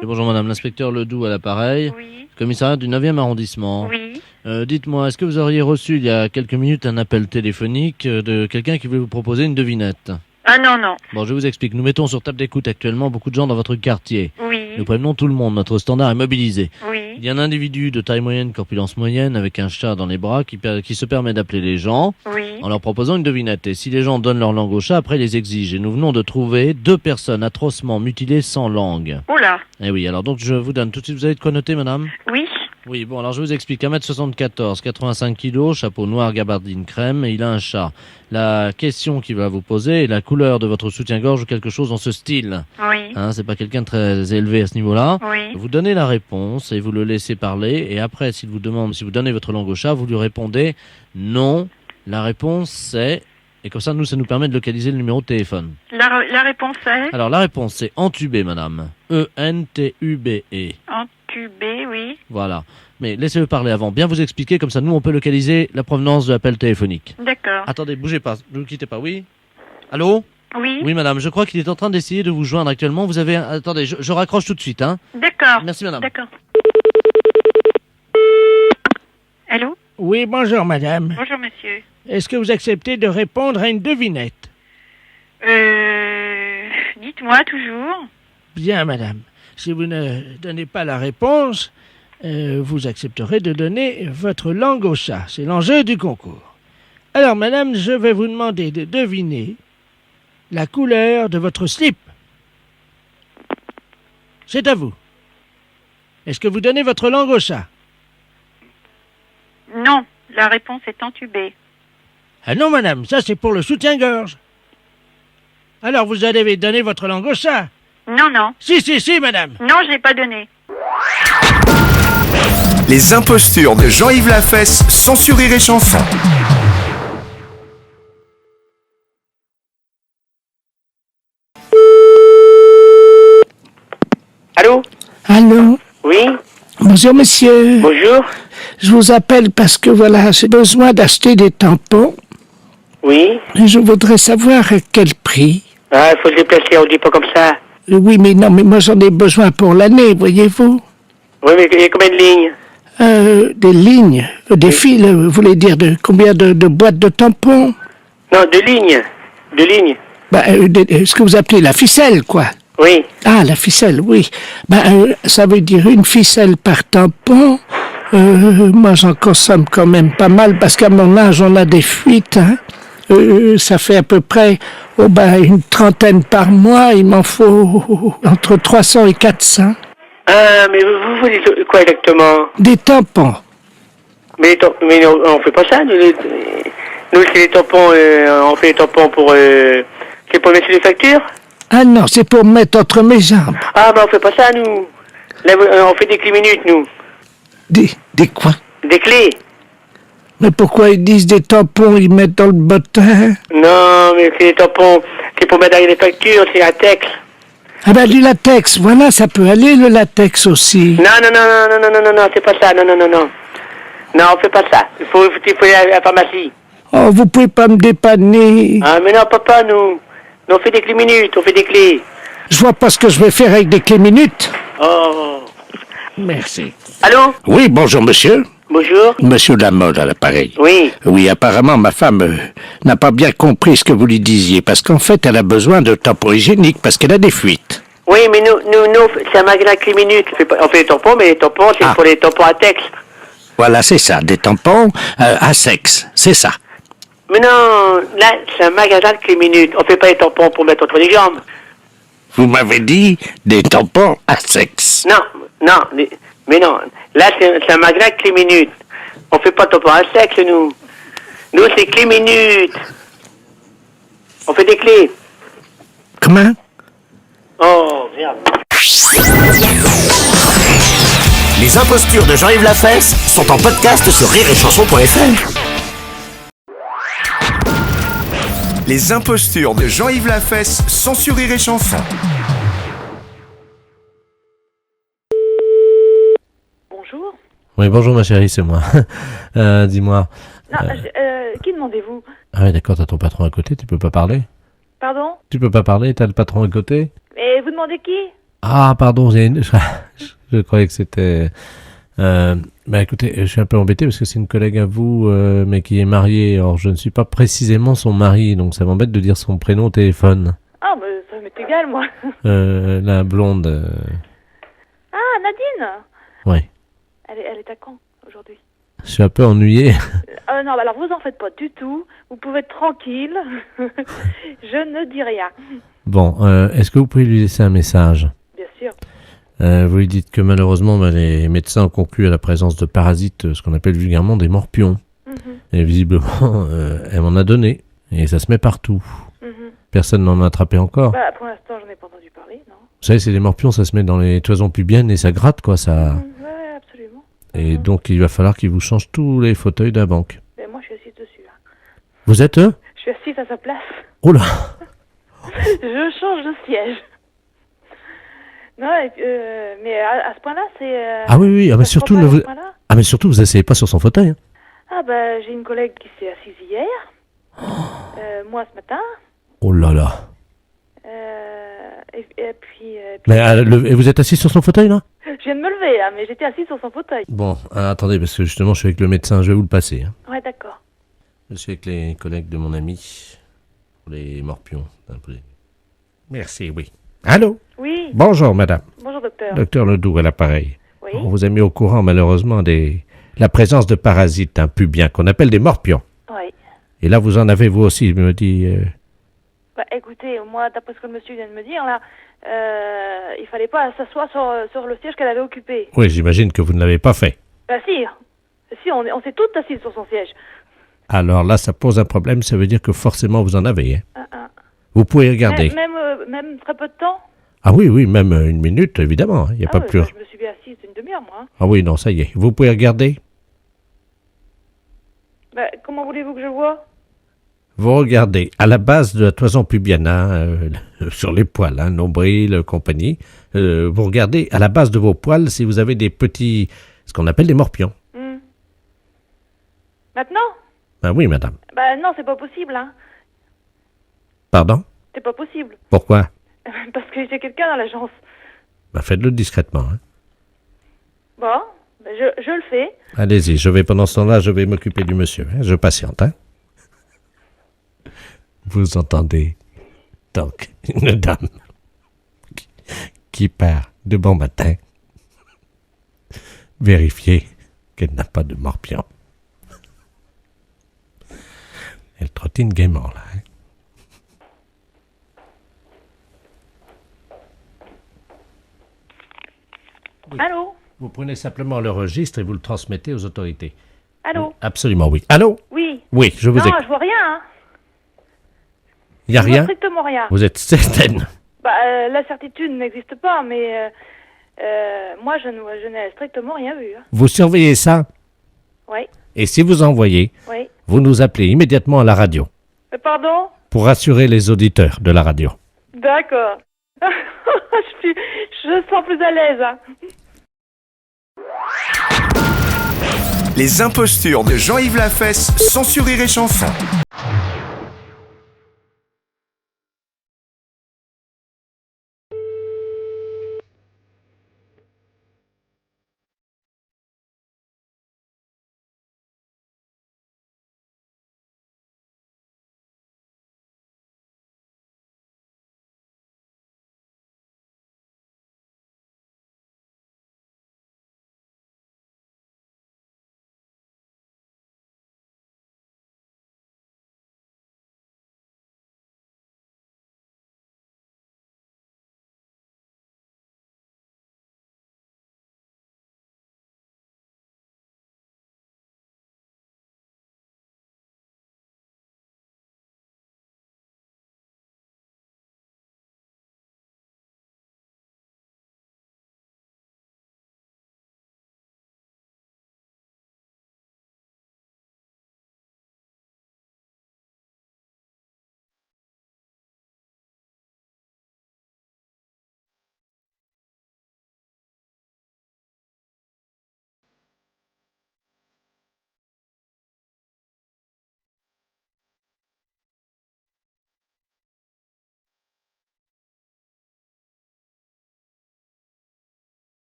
Et bonjour madame, l'inspecteur Ledoux à l'appareil, Oui. commissariat du 9e arrondissement. Oui. Dites-moi, est-ce que vous auriez reçu il y a quelques minutes un appel téléphonique de quelqu'un qui voulait vous proposer une devinette? Ah non. Bon, je vous explique. Nous mettons sur table d'écoute actuellement beaucoup de gens dans votre quartier. Oui. Nous prévenons tout le monde, notre standard est mobilisé. Oui. Il y a un individu de taille moyenne, corpulence moyenne, avec un chat dans les bras qui se permet d'appeler les gens Oui. en leur proposant une devinette. Et si les gens donnent leur langue au chat, après ils les exigent. Et nous venons de trouver 2 personnes atrocement mutilées sans langue. Oula. Eh oui, alors donc je vous donne tout de suite, vous avez de quoi noter madame? Oui. Oui, bon, alors je vous explique. 1m74, 85 kg, chapeau noir, gabardine crème, et il a un chat. La question qu'il va vous poser est la couleur de votre soutien-gorge ou quelque chose dans ce style. Oui. Hein, c'est pas quelqu'un de très élevé à ce niveau-là. Oui. Vous donnez la réponse et vous le laissez parler. Et après, s'il vous demande si vous donnez votre langue au chat, vous lui répondez non. La réponse c'est... Et comme ça, ça nous permet de localiser le numéro de téléphone. La réponse est? Alors, la réponse c'est entubé, madame. E-N-T-U-B-E. Entubé, oui. Voilà. Mais laissez-le parler avant. Bien vous expliquer, comme ça, nous, on peut localiser la provenance de l'appel téléphonique. D'accord. Attendez, bougez pas. Ne vous quittez pas. Oui? Allô? Oui. Oui, madame. Je crois qu'il est en train d'essayer de vous joindre actuellement. Vous avez... Attendez, je raccroche tout de suite, hein. D'accord. Merci, madame. D'accord. Allô? Oui, bonjour, madame. Bonjour, monsieur. Est-ce que vous acceptez de répondre à une devinette? Dites-moi toujours. Bien, madame. Si vous ne donnez pas la réponse, vous accepterez de donner votre langue au chat. C'est l'enjeu du concours. Alors, madame, je vais vous demander de deviner la couleur de votre slip. C'est à vous. Est-ce que vous donnez votre langue au chat? Non, la réponse est entubée. Ah non, madame, ça c'est pour le soutien-gorge. Alors, vous avez donné votre langue au chat? Non, non. Si, madame. Non, je l'ai pas donné. Les impostures de Jean-Yves Lafesse, sans Rire et Chanson. Allô? Allô? Oui? Bonjour, monsieur. Bonjour. Je vous appelle parce que, voilà, j'ai besoin d'acheter des tampons. Oui? Et je voudrais savoir à quel prix. Ah, il faut se déplacer, on dit pas comme ça. Oui, mais non, mais moi j'en ai besoin pour l'année, voyez-vous. Oui, mais il y a combien de lignes? Des lignes, des fils, vous voulez dire combien de boîtes de tampons? Non, de lignes. De lignes. Ce que vous appelez la ficelle, quoi. Oui. Ah, la ficelle, oui. Ça veut dire une ficelle par tampon. Moi, j'en consomme quand même pas mal parce qu'à mon âge, on a des fuites. Hein. Ça fait à peu près une trentaine par mois. Il m'en faut entre 300 et 400. Ah, mais vous voulez quoi exactement? Des tampons. Mais non, on fait pas ça. Nous c'est les tampons, on fait les tampons pour... c'est pour mettre sur les factures? Ah non, c'est pour mettre entre mes jambes. Ah, on fait pas ça, nous. Là, on fait des clés minutes, nous. Des quoi? Des clés. Mais pourquoi ils disent des tampons, ils mettent dans le bottin? Non, mais c'est des tampons, c'est pour mettre derrière les factures, c'est latex. Ah du latex, voilà, ça peut aller, le latex aussi. Non, c'est pas ça, non. Non, on fait pas ça. Il faut aller à la pharmacie. Oh, vous pouvez pas me dépanner. Ah, mais non, papa, nous on fait des clés minutes, on fait des clés. Je vois pas ce que je vais faire avec des clés minutes. Oh. Merci. Allô? Oui, bonjour, monsieur. Bonjour. Monsieur Lamotte à l'appareil. Oui. Oui, apparemment, ma femme n'a pas bien compris ce que vous lui disiez, parce qu'en fait, elle a besoin de tampons hygiéniques, parce qu'elle a des fuites. Oui, mais nous c'est un magasin clé minute. On fait des tampons, mais les tampons, c'est pour les tampons à texte. Voilà, c'est ça, des tampons à sexe, c'est ça. Mais non, là, c'est un magasin de clé minute. On fait pas les tampons pour mettre entre les jambes. Vous m'avez dit des tampons à sexe. Non, mais non. Là, c'est un magasin de clé minute. On fait pas de tampons à sexe, nous. Nous, c'est clé minute. On fait des clés. Comment? Oh, merde. Les impostures de Jean-Yves Lafesse sont en podcast sur rireetchanson.fr. Les impostures de Jean-Yves Lafesse, sans Rire et Chanson. Bonjour. Oui, bonjour ma chérie, c'est moi. Dis-moi. Non, qui demandez-vous? Ah oui, d'accord, t'as ton patron à côté, tu peux pas parler? Pardon? Tu peux pas parler, t'as le patron à côté? Et vous demandez qui? Ah, pardon, je croyais que c'était... écoutez, je suis un peu embêté parce que c'est une collègue à vous, mais qui est mariée. Or, je ne suis pas précisément son mari, donc ça m'embête de dire son prénom au téléphone. Ah, mais ça m'est égal, moi. La blonde... Ah, Nadine? Ouais. Elle est à Caen, aujourd'hui. Je suis un peu ennuyé. Non, alors vous en faites pas du tout. Vous pouvez être tranquille. Je ne dis rien. Bon, est-ce que vous pouvez lui laisser un message? Bien sûr. Vous lui dites que malheureusement, les médecins ont conclu à la présence de parasites, ce qu'on appelle vulgairement des morpions. Et visiblement, elle m'en a donné. Et ça se met partout. Personne n'en a attrapé encore. Pour l'instant, j'en ai pas entendu parler, non. Vous savez, c'est des morpions, ça se met dans les toisons pubiennes et ça gratte, quoi, ça... Ouais, absolument. Et donc, il va falloir qu'il vous change tous les fauteuils de la banque. Mais moi, je suis assise dessus, là. Vous êtes Je suis assise à sa place. Oh là. Je change de siège. Non, mais à ce point-là, c'est... Ah oui, mais surtout, ne vous... mais surtout, vous asseyez pas sur son fauteuil. Hein. Ah j'ai une collègue qui s'est assise hier. Moi, ce matin. Oh là là. Et puis... Mais et vous êtes assis sur son fauteuil, là? Je viens de me lever, là, mais j'étais assise sur son fauteuil. Bon, attendez, parce que justement, je suis avec le médecin, je vais vous le passer. Hein. Ouais, d'accord. Je suis avec les collègues de mon ami, les morpions. Merci, oui. Allô? Oui. Bonjour, madame. Bonjour, docteur. Docteur Ledoux à l'appareil. Oui. On vous a mis au courant, malheureusement, la présence de parasites pubiens qu'on appelle des morpions. Oui. Et là, vous en avez vous aussi, il me dit... Bah, écoutez, moi, d'après ce que le monsieur vient de me dire, là, il fallait pas s'asseoir sur le siège qu'elle avait occupé. Oui, j'imagine que vous ne l'avez pas fait. Bah si, on s'est toutes assises sur son siège. Alors là, ça pose un problème, ça veut dire que forcément vous en avez. Hein. Vous pouvez regarder. Même très peu de temps. Ah oui, oui, même une minute, évidemment. Il n'y a pas plus. Bah, je me suis bien assise une demi-heure, moi. Ah oui, non, ça y est. Vous pouvez regarder. Bah, comment voulez-vous que je vois? Vous regardez à la base de la toison pubienne, sur les poils, nombril, compagnie. Vous regardez à la base de vos poils si vous avez des petits, ce qu'on appelle des morpions. Maintenant? Ah oui, madame. Bah non, c'est pas possible, hein. Pardon? C'est pas possible. Pourquoi? Parce que j'ai quelqu'un dans l'agence. Bah, faites-le discrètement. Hein. Bon, bah, je le fais. Allez-y, pendant ce temps-là, je vais m'occuper du monsieur. Hein. Je patiente. Hein. Vous entendez donc une dame qui part de bon matin vérifier qu'elle n'a pas de morpion. Elle trottine gaiement, là. Hein. Oui. Allô? Vous prenez simplement le registre et vous le transmettez aux autorités. Allô? Absolument, oui. Allô? Oui. Oui, je vous écoute. Non, je vois rien, hein. Il n'y a rien? Strictement rien. Vous êtes certaine? Bah, la certitude n'existe pas, mais moi, je n'ai strictement rien vu. Hein. Vous surveillez ça? Oui. Et si vous envoyez, oui. Vous nous appelez immédiatement à la radio. Pardon? Pour rassurer les auditeurs de la radio. D'accord. je sens plus à l'aise. Hein. Les impostures de Jean-Yves Lafesse, sans sur Rire et Chanson.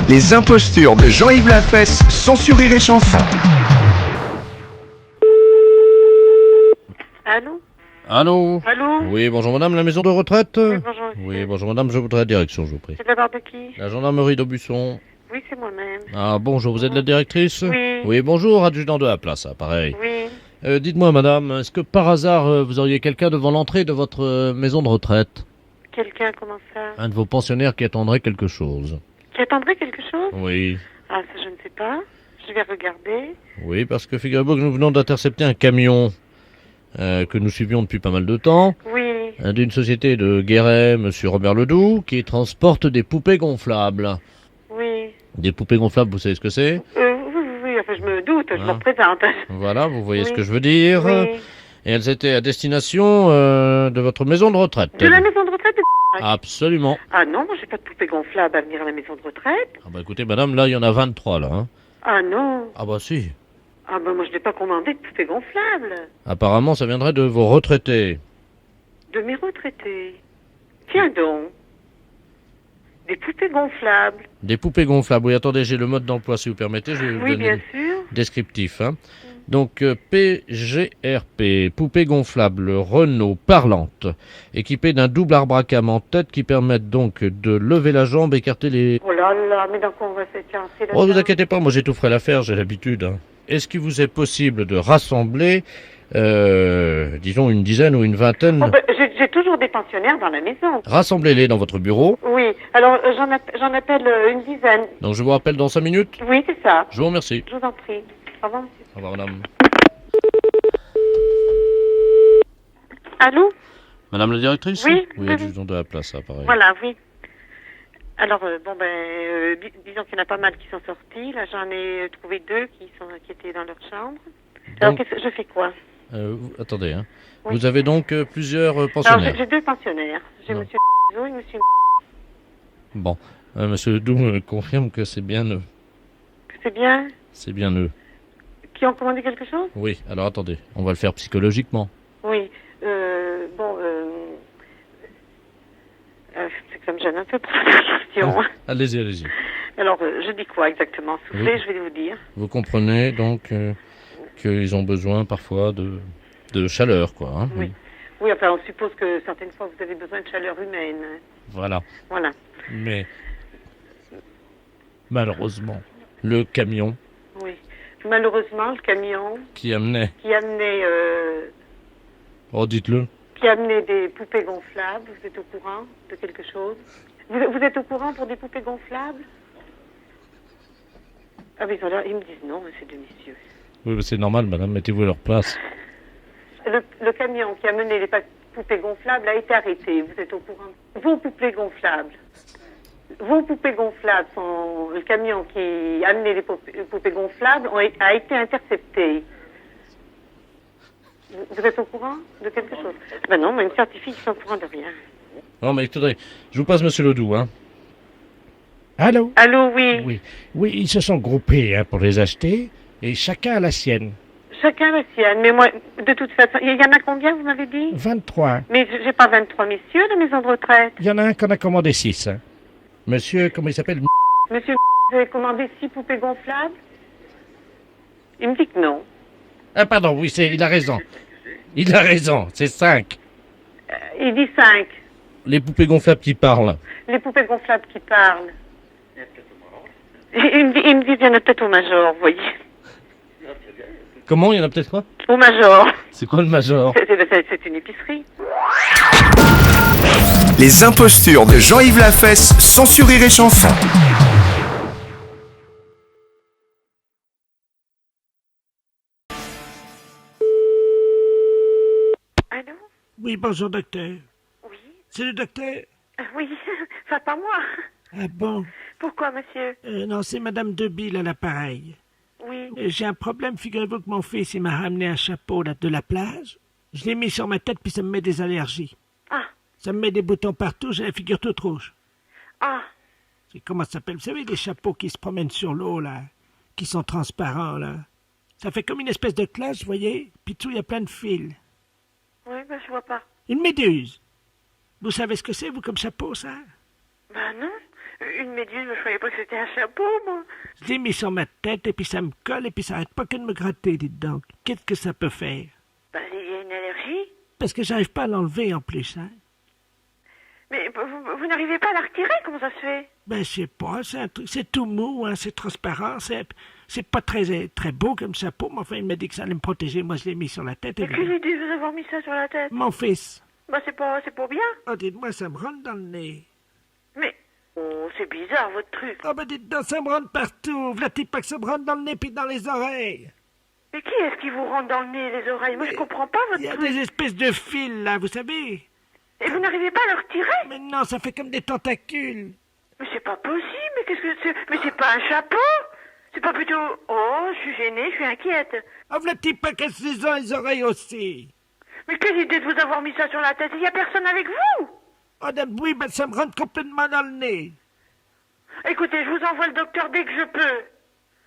Les impostures de Jean-Yves Lafesse, sans Rire et Chanson. Allô? Allô? Allô? Oui, bonjour madame, la maison de retraite? Oui, bonjour. Oui, bonjour madame, je voudrais la direction, je vous prie. C'est de la part de qui? La gendarmerie d'Aubusson. Oui, c'est moi-même. Ah, bonjour, vous êtes la directrice? Oui. Oui, bonjour, adjudant de la place, pareil. Oui. Dites-moi madame, est-ce que par hasard vous auriez quelqu'un devant l'entrée de votre maison de retraite? Quelqu'un, comment ça? Un de vos pensionnaires qui attendrait quelque chose. Qui attendrait quelque chose? Oui. Ah, ça, je ne sais pas. Je vais regarder. Oui, parce que figurez-vous que nous venons d'intercepter un camion que nous suivions depuis pas mal de temps. Oui. D'une société de Guéret, monsieur Robert Ledoux, qui transporte des poupées gonflables. Oui. Des poupées gonflables, vous savez ce que c'est? Oui, enfin, je me doute, je me représente. Voilà, vous voyez ce que je veux dire. Oui. Et elles étaient à destination de votre maison de retraite. De la maison de retraite de... Absolument. Ah non, moi j'ai pas de poupée gonflable à venir à la maison de retraite. Ah bah écoutez madame, là il y en a 23 là. Hein. Ah non. Ah bah si. Ah bah moi je n'ai pas commandé de poupée gonflable. Apparemment ça viendrait de vos retraités. De mes retraités. Tiens donc. Des poupées gonflables. Des poupées gonflables. Oui, attendez, j'ai le mode d'emploi si vous permettez. Je vais vous donner bien le sûr. Descriptif. Hein. Donc PGRP, poupée gonflable Renault parlante, équipée d'un double arbre-à-cam en tête qui permettent donc de lever la jambe, écarter les... Oh là là, mais dans quoi on va s'écarter là? Oh, vous inquiétez pas, moi j'ai tout frais l'affaire, j'ai l'habitude. Hein. Est-ce qu'il vous est possible de rassembler, disons, une dizaine ou une vingtaine... Oh, bah, j'ai toujours des pensionnaires dans la maison. Rassemblez-les dans votre bureau. Oui, alors j'en appelle une dizaine. Donc je vous rappelle dans 5 minutes? Oui, c'est ça. Je vous remercie. Je vous en prie. Au revoir, monsieur. Au revoir, madame. Allô? Madame la directrice? Oui. Oui, adjudant de la place, ça, pareil. Voilà, oui. Alors, disons qu'il y en a pas mal qui sont sortis. Là, j'en ai trouvé 2 qui étaient dans leur chambre. Alors, je fais quoi? Attendez, hein. Oui. Vous avez donc plusieurs pensionnaires? Alors, j'ai 2 pensionnaires. J'ai monsieur et monsieur... Bon. Monsieur Ledoux me confirme que c'est bien eux. Que c'est bien? C'est bien eux. Qui ont commandé quelque chose? Oui, alors attendez, on va le faire psychologiquement. Oui, c'est que ça me gêne un peu pour la question. Allez-y, allez-y. Alors, je dis quoi exactement? Soufflez, je vais vous dire. Vous comprenez donc qu'ils ont besoin parfois de chaleur, quoi. Hein. Oui. Oui, enfin, on suppose que certaines fois vous avez besoin de chaleur humaine. Voilà. Voilà. Mais, malheureusement, le camion... Oui. Malheureusement, le camion... Qui amenait... Oh, dites-le. Qui amenait des poupées gonflables. Vous êtes au courant de quelque chose? Vous êtes au courant pour des poupées gonflables? Ah oui, ils me disent non, mais c'est de messieurs. Oui, c'est normal, madame, mettez-vous à leur place. Le camion qui a mené les poupées gonflables a été arrêté. Vous êtes au courant? Vos poupées gonflables sont... Le camion qui a amené les poupées gonflables a été intercepté. Vous êtes au courant de quelque chose? Ben non, mais ils me certifient qu'ils sont au courant de rien. Non, mais écoutez, je vous passe monsieur Ledoux, hein. Allô? Allô, oui. Oui, ils se sont groupés pour les acheter, et chacun a la sienne. Chacun la sienne, mais moi, de toute façon, il y en a combien, vous m'avez dit? 23. Mais j'ai pas 23 messieurs de maison de retraite. Il y en a un qu'on a commandé 6. Hein. Monsieur, comment il s'appelle? Monsieur, vous avez commandé 6 poupées gonflables? Il me dit que non. Ah pardon, oui, il a raison. Il a raison, c'est 5. Il dit 5. Les poupées gonflables qui parlent. Les poupées gonflables qui parlent. Il me dit qu'il y en a peut-être au Major, vous voyez. Comment? Il y en a peut-être quoi? Au Major. C'est quoi le Major? C'est une épicerie. Les impostures de Jean-Yves Lafesse, sans Rire et Chanson. Allô? Oui, bonjour, docteur. Oui? C'est le docteur? Oui, enfin pas moi. Ah bon? Pourquoi, monsieur? Non, c'est Madame Debille à l'appareil. Oui. J'ai un problème, figurez-vous que mon fils, il m'a ramené un chapeau là, de la plage. Je l'ai mis sur ma tête, puis ça me met des allergies. Ah. Ça me met des boutons partout, j'ai la figure toute rouge. Ah. C'est comment ça s'appelle? Vous savez, les chapeaux qui se promènent sur l'eau, là, qui sont transparents, là. Ça fait comme une espèce de cloche, vous voyez? Puis dessous, il y a plein de fils. Oui, ben je vois pas. Une méduse. Vous savez ce que c'est, vous, comme chapeau, ça? Ben non. Une méduse, mais je croyais pas que c'était un chapeau, moi. Je l'ai mis sur ma tête et puis ça me colle et puis ça arrête pas que de me gratter, dites donc. Qu'est-ce que ça peut faire? Bah, il y a une allergie. Parce que j'arrive pas à l'enlever en plus, hein. Mais vous n'arrivez pas à la retirer, comment ça se fait? Ben, je sais pas, c'est un truc, c'est tout mou, hein, c'est transparent, c'est pas très beau comme chapeau, mais enfin, il m'a dit que ça allait me protéger, moi je l'ai mis sur la tête. Mais quelle idée de vous avoir mis ça sur la tête? Mon fils. Bah, c'est pour bien. Oh, dites-moi, ça me rentre dans le nez. Mais, oh, c'est bizarre, votre truc. Oh, ben, dites donc, ça me rentre partout. V'là-t-il pas que ça me rentre dans le nez puis dans les oreilles? Mais qui est-ce qui vous rentre dans le nez et les oreilles? Moi, je comprends pas votre truc. Il y a des espèces de fils, là, vous savez. Et vous n'arrivez pas à le retirer? Mais non, ça fait comme des tentacules. Mais c'est pas possible, mais qu'est-ce que c'est? Mais c'est pas un chapeau? C'est pas plutôt... Oh, je suis gênée, je suis inquiète. Oh, v'là-t-il pas qu'elles se les oreilles aussi? Mais quelle idée de vous avoir mis ça sur la tête? Il y a personne avec vous? Oh, oui, ben ça me rentre complètement dans le nez. Écoutez, je vous envoie le docteur dès que je peux.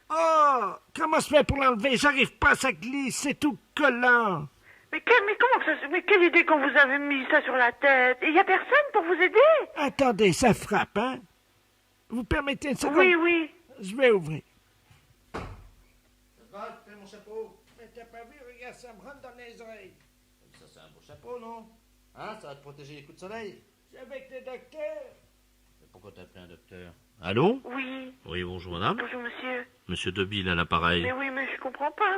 Oh, comment se fait pour l'enlever? J'arrive pas, ça glisse, c'est tout collant. Mais comment que ça... Mais quelle idée quand vous avez mis ça sur la tête? Il y a personne pour vous aider? Attendez, ça frappe, hein? Vous permettez une seconde? Oui, oui. Je vais ouvrir. Fais mon chapeau. Mais t'as pas vu, regarde, ça me rentre dans les oreilles. Ça, c'est un beau chapeau, non? Hein, ça va te protéger les coups de soleil. C'est avec le docteur. Mais pourquoi t'as appelé un docteur? Allô? Oui. Oui, bonjour madame. Bonjour, monsieur. Monsieur Debille à l'appareil. Mais oui, mais je comprends pas.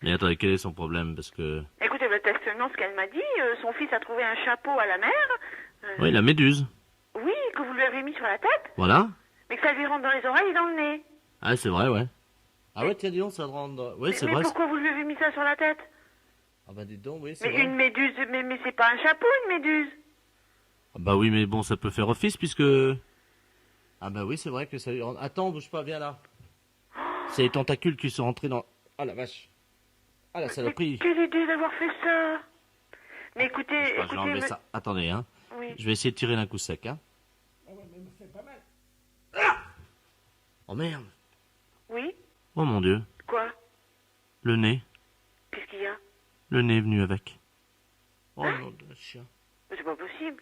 Mais attendez, quel est son problème? Parce que... Écoutez, le test seulement ce qu'elle m'a dit. Son fils a trouvé un chapeau à la mer. Oui, la méduse. Oui, que vous lui avez mis sur la tête. Voilà. Mais que ça lui rentre dans les oreilles et dans le nez. Ah, c'est vrai, ouais. Ah ouais, tiens, dis donc, ça te rentre... Oui, c'est mais vrai. Pourquoi vous lui avez mis ça sur la tête? Ah bah dites donc, oui, c'est Mais vrai. une méduse, mais c'est pas un chapeau, une méduse. Ah bah oui, mais bon, ça peut faire office puisque... Ah bah oui, c'est vrai que ça lui rentre... Attends, bouge pas, viens là. C'est les tentacules qui sont rentrés dans... Ah la vache. Ah la saloperie. Quelle idée d'avoir fait ça. Mais écoutez, Je vais enlever ça. Attendez, hein. Oui. Je vais essayer de tirer d'un coup sec, hein. Ah ouais, mais me fait pas mal. Oh merde. Oui. Oh mon Dieu. Quoi? Le nez. Qu'est-ce qu'il y a? Le nez est venu avec. Oh non, de chien. Mais c'est pas possible.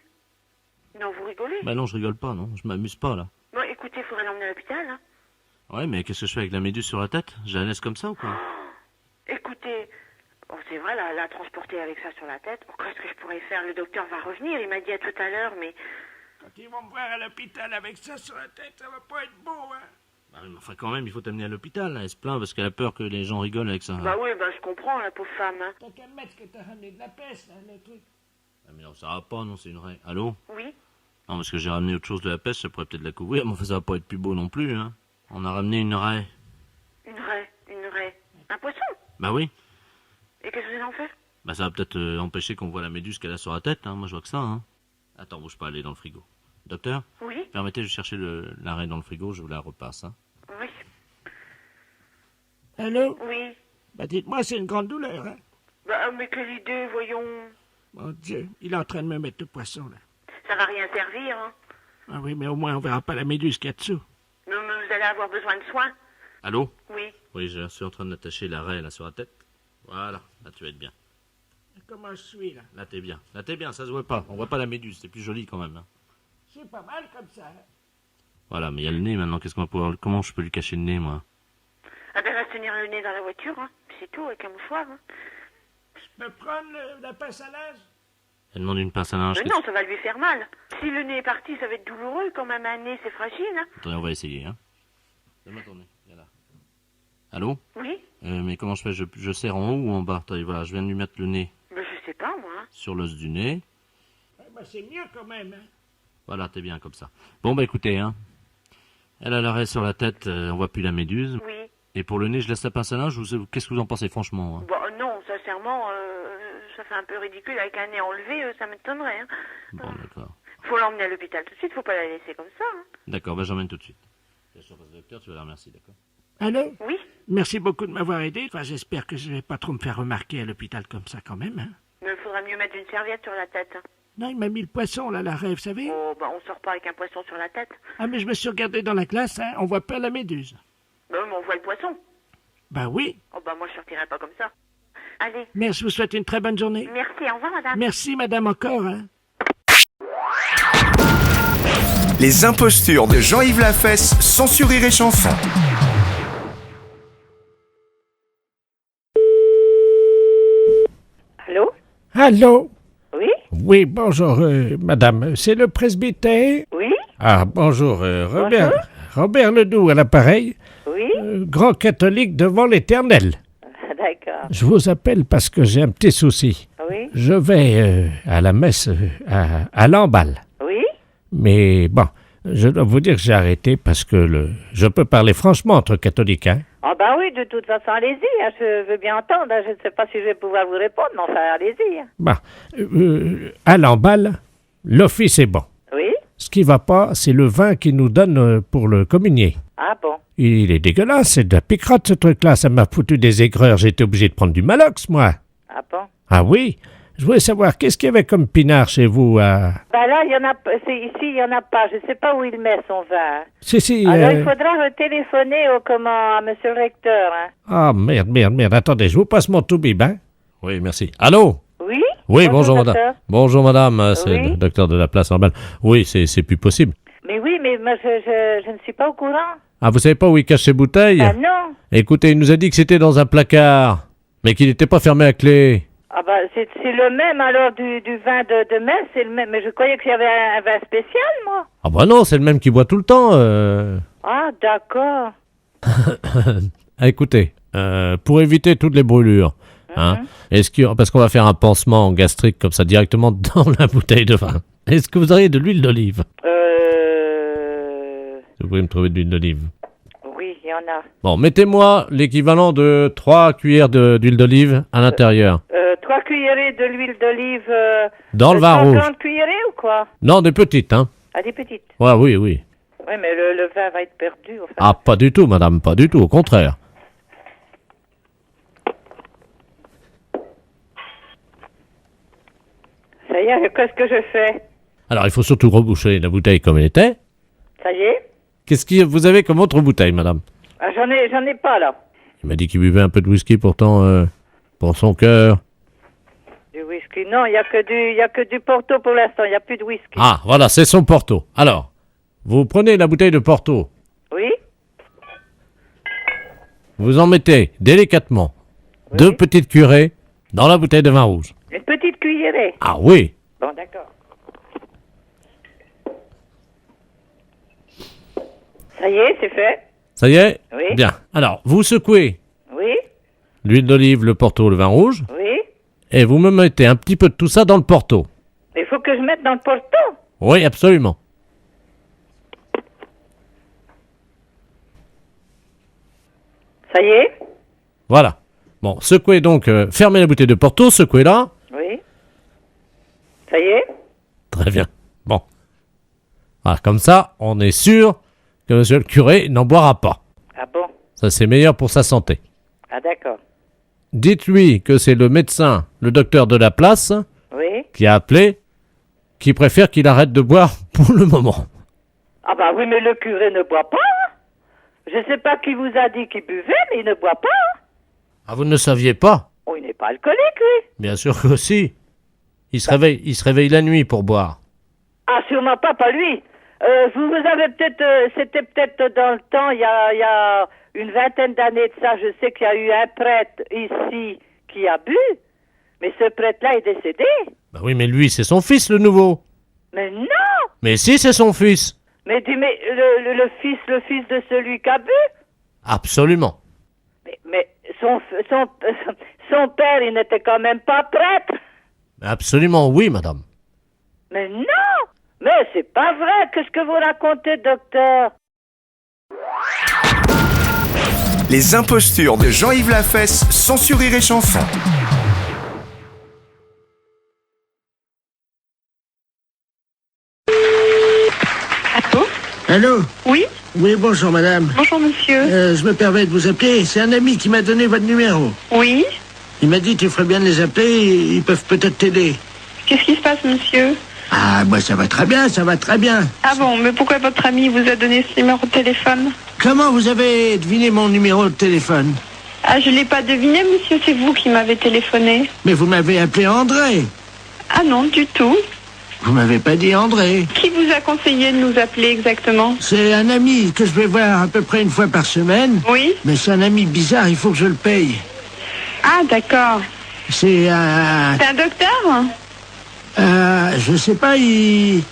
Non, vous rigolez? Bah non, je rigole pas, non. Je m'amuse pas, là. Bon, écoutez, il faudrait l'emmener à l'hôpital, hein. Ouais, mais qu'est-ce que je fais avec la méduse sur la tête? Je la laisse comme ça ou quoi? Écoutez, oh, c'est vrai, la transporter avec ça sur la tête. Oh, qu'est-ce que je pourrais faire? Le docteur va revenir, il m'a dit à tout à l'heure, mais... Quand ils vont me voir à l'hôpital avec ça sur la tête, ça va pas être beau, hein. Bah oui, mais enfin quand même, il faut t'amener à l'hôpital, là. Elle se plaint parce qu'elle a peur que les gens rigolent avec ça. Bah oui, bah je comprends, la pauvre femme, hein. T'as qu'à mettre que t'as ramené de la peste, là, le truc. Ah mais non, ça va pas, non, c'est une raie. Allô? Oui. Non, parce que j'ai ramené autre chose de la peste, ça pourrait peut-être la couvrir, mais enfin ça va pas être plus beau non plus, hein. On a ramené une raie. Une raie. Un poisson? Bah oui. Et qu'est-ce que vous allez en faire? Bah ça va peut-être empêcher qu'on voit la méduse qu'elle a sur la tête, hein. Moi je vois que ça, hein. Attends, bouge pas, elle est dans le frigo. Docteur? Oui. Permettez de chercher la raie dans le frigo, je vous la repasse, hein. Oui. Allô? Oui. Bah dites-moi, c'est une grande douleur, hein. Bah, mais quelle idée, voyons. Mon Dieu, il est en train de me mettre le poisson, là. Ça va rien servir, hein. Ah oui, mais au moins on verra pas la méduse qu'il y a dessous. Non, mais vous allez avoir besoin de soins. Allô? Oui. Oui, je suis en train d'attacher la raie, là, sur la tête. Voilà, là tu vas être bien. Comment je suis, là? Là t'es bien. Là t'es bien, ça se voit pas. On voit pas la méduse, c'est plus joli quand même, hein. C'est pas mal comme ça, hein. Voilà, mais il y a le nez maintenant, qu'est-ce qu'on va pouvoir... Comment je peux lui cacher le nez, moi? Ah ben, elle va se tenir le nez dans la voiture, hein. C'est tout, avec un mouchoir, hein. Je peux prendre la pince à linge? Elle demande une pince à linge. Mais non, ça va lui faire mal. Si le nez est parti, ça va être douloureux, quand même un nez, c'est fragile, hein. Attendez, on va essayer, hein. Donne-moi ton nez, viens là. Allô? Oui. Mais comment je fais? Je serre en haut ou en bas? Attendez, voilà, je viens de lui mettre le nez. Ben, je sais pas, moi. Sur l'os du nez. Ouais, bah, c'est mieux quand même, hein. Voilà, t'es bien comme ça. Bon, bah écoutez, hein. Elle a l'arrêt sur la tête, on voit plus la méduse. Oui. Et pour le nez, je laisse la pince à linge, qu'est-ce que vous en pensez franchement, hein? Bon, non, sincèrement, ça fait un peu ridicule avec un nez enlevé, ça m'étonnerait, hein. Bon, d'accord. Faut l'emmener à l'hôpital tout de suite, faut pas la laisser comme ça, hein. D'accord, bah j'emmène tout de suite. Bien sûr, parce que le docteur, tu vas la remercier, d'accord? Allô? Oui. Merci beaucoup de m'avoir aidé. Enfin, j'espère que je vais pas trop me faire remarquer à l'hôpital comme ça quand même, hein. Mais il faudra mieux mettre une serviette sur la tête, hein. Non, il m'a mis le poisson, là, la rêve, vous savez? Oh, bah, on sort pas avec un poisson sur la tête. Ah, mais je me suis regardé dans la glace, hein, on voit pas la méduse. Ben, mais on voit le poisson. Bah oui. Oh, bah, moi, je sortirai pas comme ça. Allez. Mais je vous souhaite une très bonne journée. Merci, au revoir, madame. Merci, madame, encore, hein. Les impostures de Jean-Yves Lafesse, sans Rire et Chanson. Allô? Allô? Oui? Oui, bonjour, madame. C'est le presbytère? Oui? Ah, bonjour, Robert. Bonjour. Robert Ledoux à l'appareil. Oui? Grand catholique devant l'Éternel. D'accord. Je vous appelle parce que j'ai un petit souci. Oui? Je vais à la messe à Lamballe. Oui? Mais bon, je dois vous dire que j'ai arrêté parce que je peux parler franchement entre catholiques, hein? Ah bah oui, de toute façon, allez-y, hein, je veux bien entendre. Hein, je ne sais pas si je vais pouvoir vous répondre, mais enfin, allez-y. Hein. Bon, à Lamballe, l'office est bon. Oui? Ce qui va pas, c'est le vin qu'ils nous donnent pour le communier. Ah bon? Il est dégueulasse, c'est de la picrotte ce truc-là, ça m'a foutu des aigreurs, j'ai été obligé de prendre du Malox, moi. Ah bon? Ah oui? Je voulais savoir, qu'est-ce qu'il y avait comme pinard chez vous à... Bah là, il y en a, ici, il y en a pas. Je sais pas où il met son vin. Hein. Si, alors, il faudra téléphoner à monsieur le recteur, hein. Ah, merde, attendez, je vous passe mon tout-bib, hein? Oui, merci. Allô? Oui? Oui, bonjour madame. Bonjour madame, c'est oui? le docteur de la place Lamballe. Oui, c'est plus possible. Mais oui, mais moi, je ne suis pas au courant. Ah, vous savez pas où il cache ses bouteilles? Ah non. Écoutez, il nous a dit que c'était dans un placard, mais qu'il n'était pas fermé à clé. Ah bah, c'est le même, alors, du vin de messe, c'est le même. Mais je croyais qu'il y avait un vin spécial, moi. Ah bah non, c'est le même qui boit tout le temps. Ah, d'accord. Écoutez, pour éviter toutes les brûlures, hein, parce qu'on va faire un pansement gastrique comme ça directement dans la bouteille de vin. Est-ce que vous auriez de l'huile d'olive? Vous pouvez me trouver de l'huile d'olive? Oui, il y en a. Bon, mettez-moi l'équivalent de 3 cuillères d'huile d'olive à l'intérieur. 3 cuillerées de l'huile d'olive... dans le vin rouge. 30 cuillerées ou quoi? Non, des petites, hein. Ah, des petites? Ouais, oui. Oui, mais le vin va être perdu, enfin. Ah, pas du tout, madame, pas du tout, au contraire. Ça y est, qu'est-ce que je fais? Alors, il faut surtout reboucher la bouteille comme elle était. Ça y est? Qu'est-ce que vous avez comme autre bouteille, madame? Ah, j'en ai pas, là. Il m'a dit qu'il buvait un peu de whisky, pourtant, pour son cœur. Du whisky? Non, il y a que du Porto pour l'instant, il n'y a plus de whisky. Ah, voilà, c'est son Porto. Alors, vous prenez la bouteille de Porto. Oui? Vous en mettez délicatement 2 petites cuillerées dans la bouteille de vin rouge. Une petite cuillerée? Ah oui. Bon, d'accord. Ça y est, c'est fait? Ça y est? Oui. Bien. Alors, vous secouez Oui? l'huile d'olive, le Porto, le vin rouge. Oui? Et vous me mettez un petit peu de tout ça dans le Porto. Il faut que je mette dans le Porto? Oui, absolument. Ça y est? Voilà. Bon, secouez donc, fermez la bouteille de Porto, secouez-la. Oui? Ça y est? Très bien. Bon. Ah, comme ça, on est sûr que monsieur le curé n'en boira pas. Ah bon? Ça, c'est meilleur pour sa santé. Ah d'accord. Dites-lui que c'est le médecin, le docteur de la place, Oui? qui a appelé, qui préfère qu'il arrête de boire pour le moment. Ah bah oui, mais le curé ne boit pas. Hein. Je sais pas qui vous a dit qu'il buvait, mais il ne boit pas. Hein. Ah, vous ne le saviez pas? Oh, il n'est pas alcoolique, lui. Bien sûr que si. Il se réveille la nuit pour boire. Ah, sûrement pas lui. Vous avez peut-être, c'était peut-être dans le temps, il y a une vingtaine d'années de ça, je sais qu'il y a eu un prêtre ici qui a bu, mais ce prêtre-là est décédé. Bah oui, mais lui, c'est son fils, le nouveau. Mais non! Mais si, c'est son fils. Mais le fils de celui qui a bu? Absolument. Mais son père, il n'était quand même pas prêtre. Absolument, oui, madame. Mais non! Mais c'est pas vrai! Qu'est-ce que vous racontez, docteur? Les impostures de Jean-Yves Lafesse, sans Rire et Chanson. Allô? Oui? Oui, bonjour madame. Bonjour monsieur. Je me permets de vous appeler. C'est un ami qui m'a donné votre numéro. Oui? Il m'a dit tu ferais bien de les appeler, ils peuvent peut-être t'aider. Qu'est-ce qui se passe monsieur? Ah, moi ça va très bien, ça va très bien. Ah bon, mais pourquoi votre ami vous a donné ce numéro de téléphone? Comment vous avez deviné mon numéro de téléphone? Ah, je l'ai pas deviné monsieur, c'est vous qui m'avez téléphoné. Mais vous m'avez appelé André. Ah non, du tout. Vous m'avez pas dit André. Qui vous a conseillé de nous appeler exactement? C'est un ami que je vais voir à peu près une fois par semaine. Oui. Mais c'est un ami bizarre, il faut que je le paye. Ah, d'accord. C'est un... C'est un docteur? je sais pas, il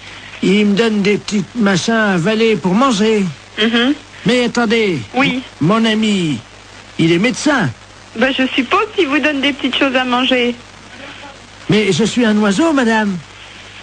me donne des petits machins à avaler pour manger. Mais attendez. Oui. Mon ami, il est médecin. Ben, je suppose qu'il vous donne des petites choses à manger. Mais je suis un oiseau, madame.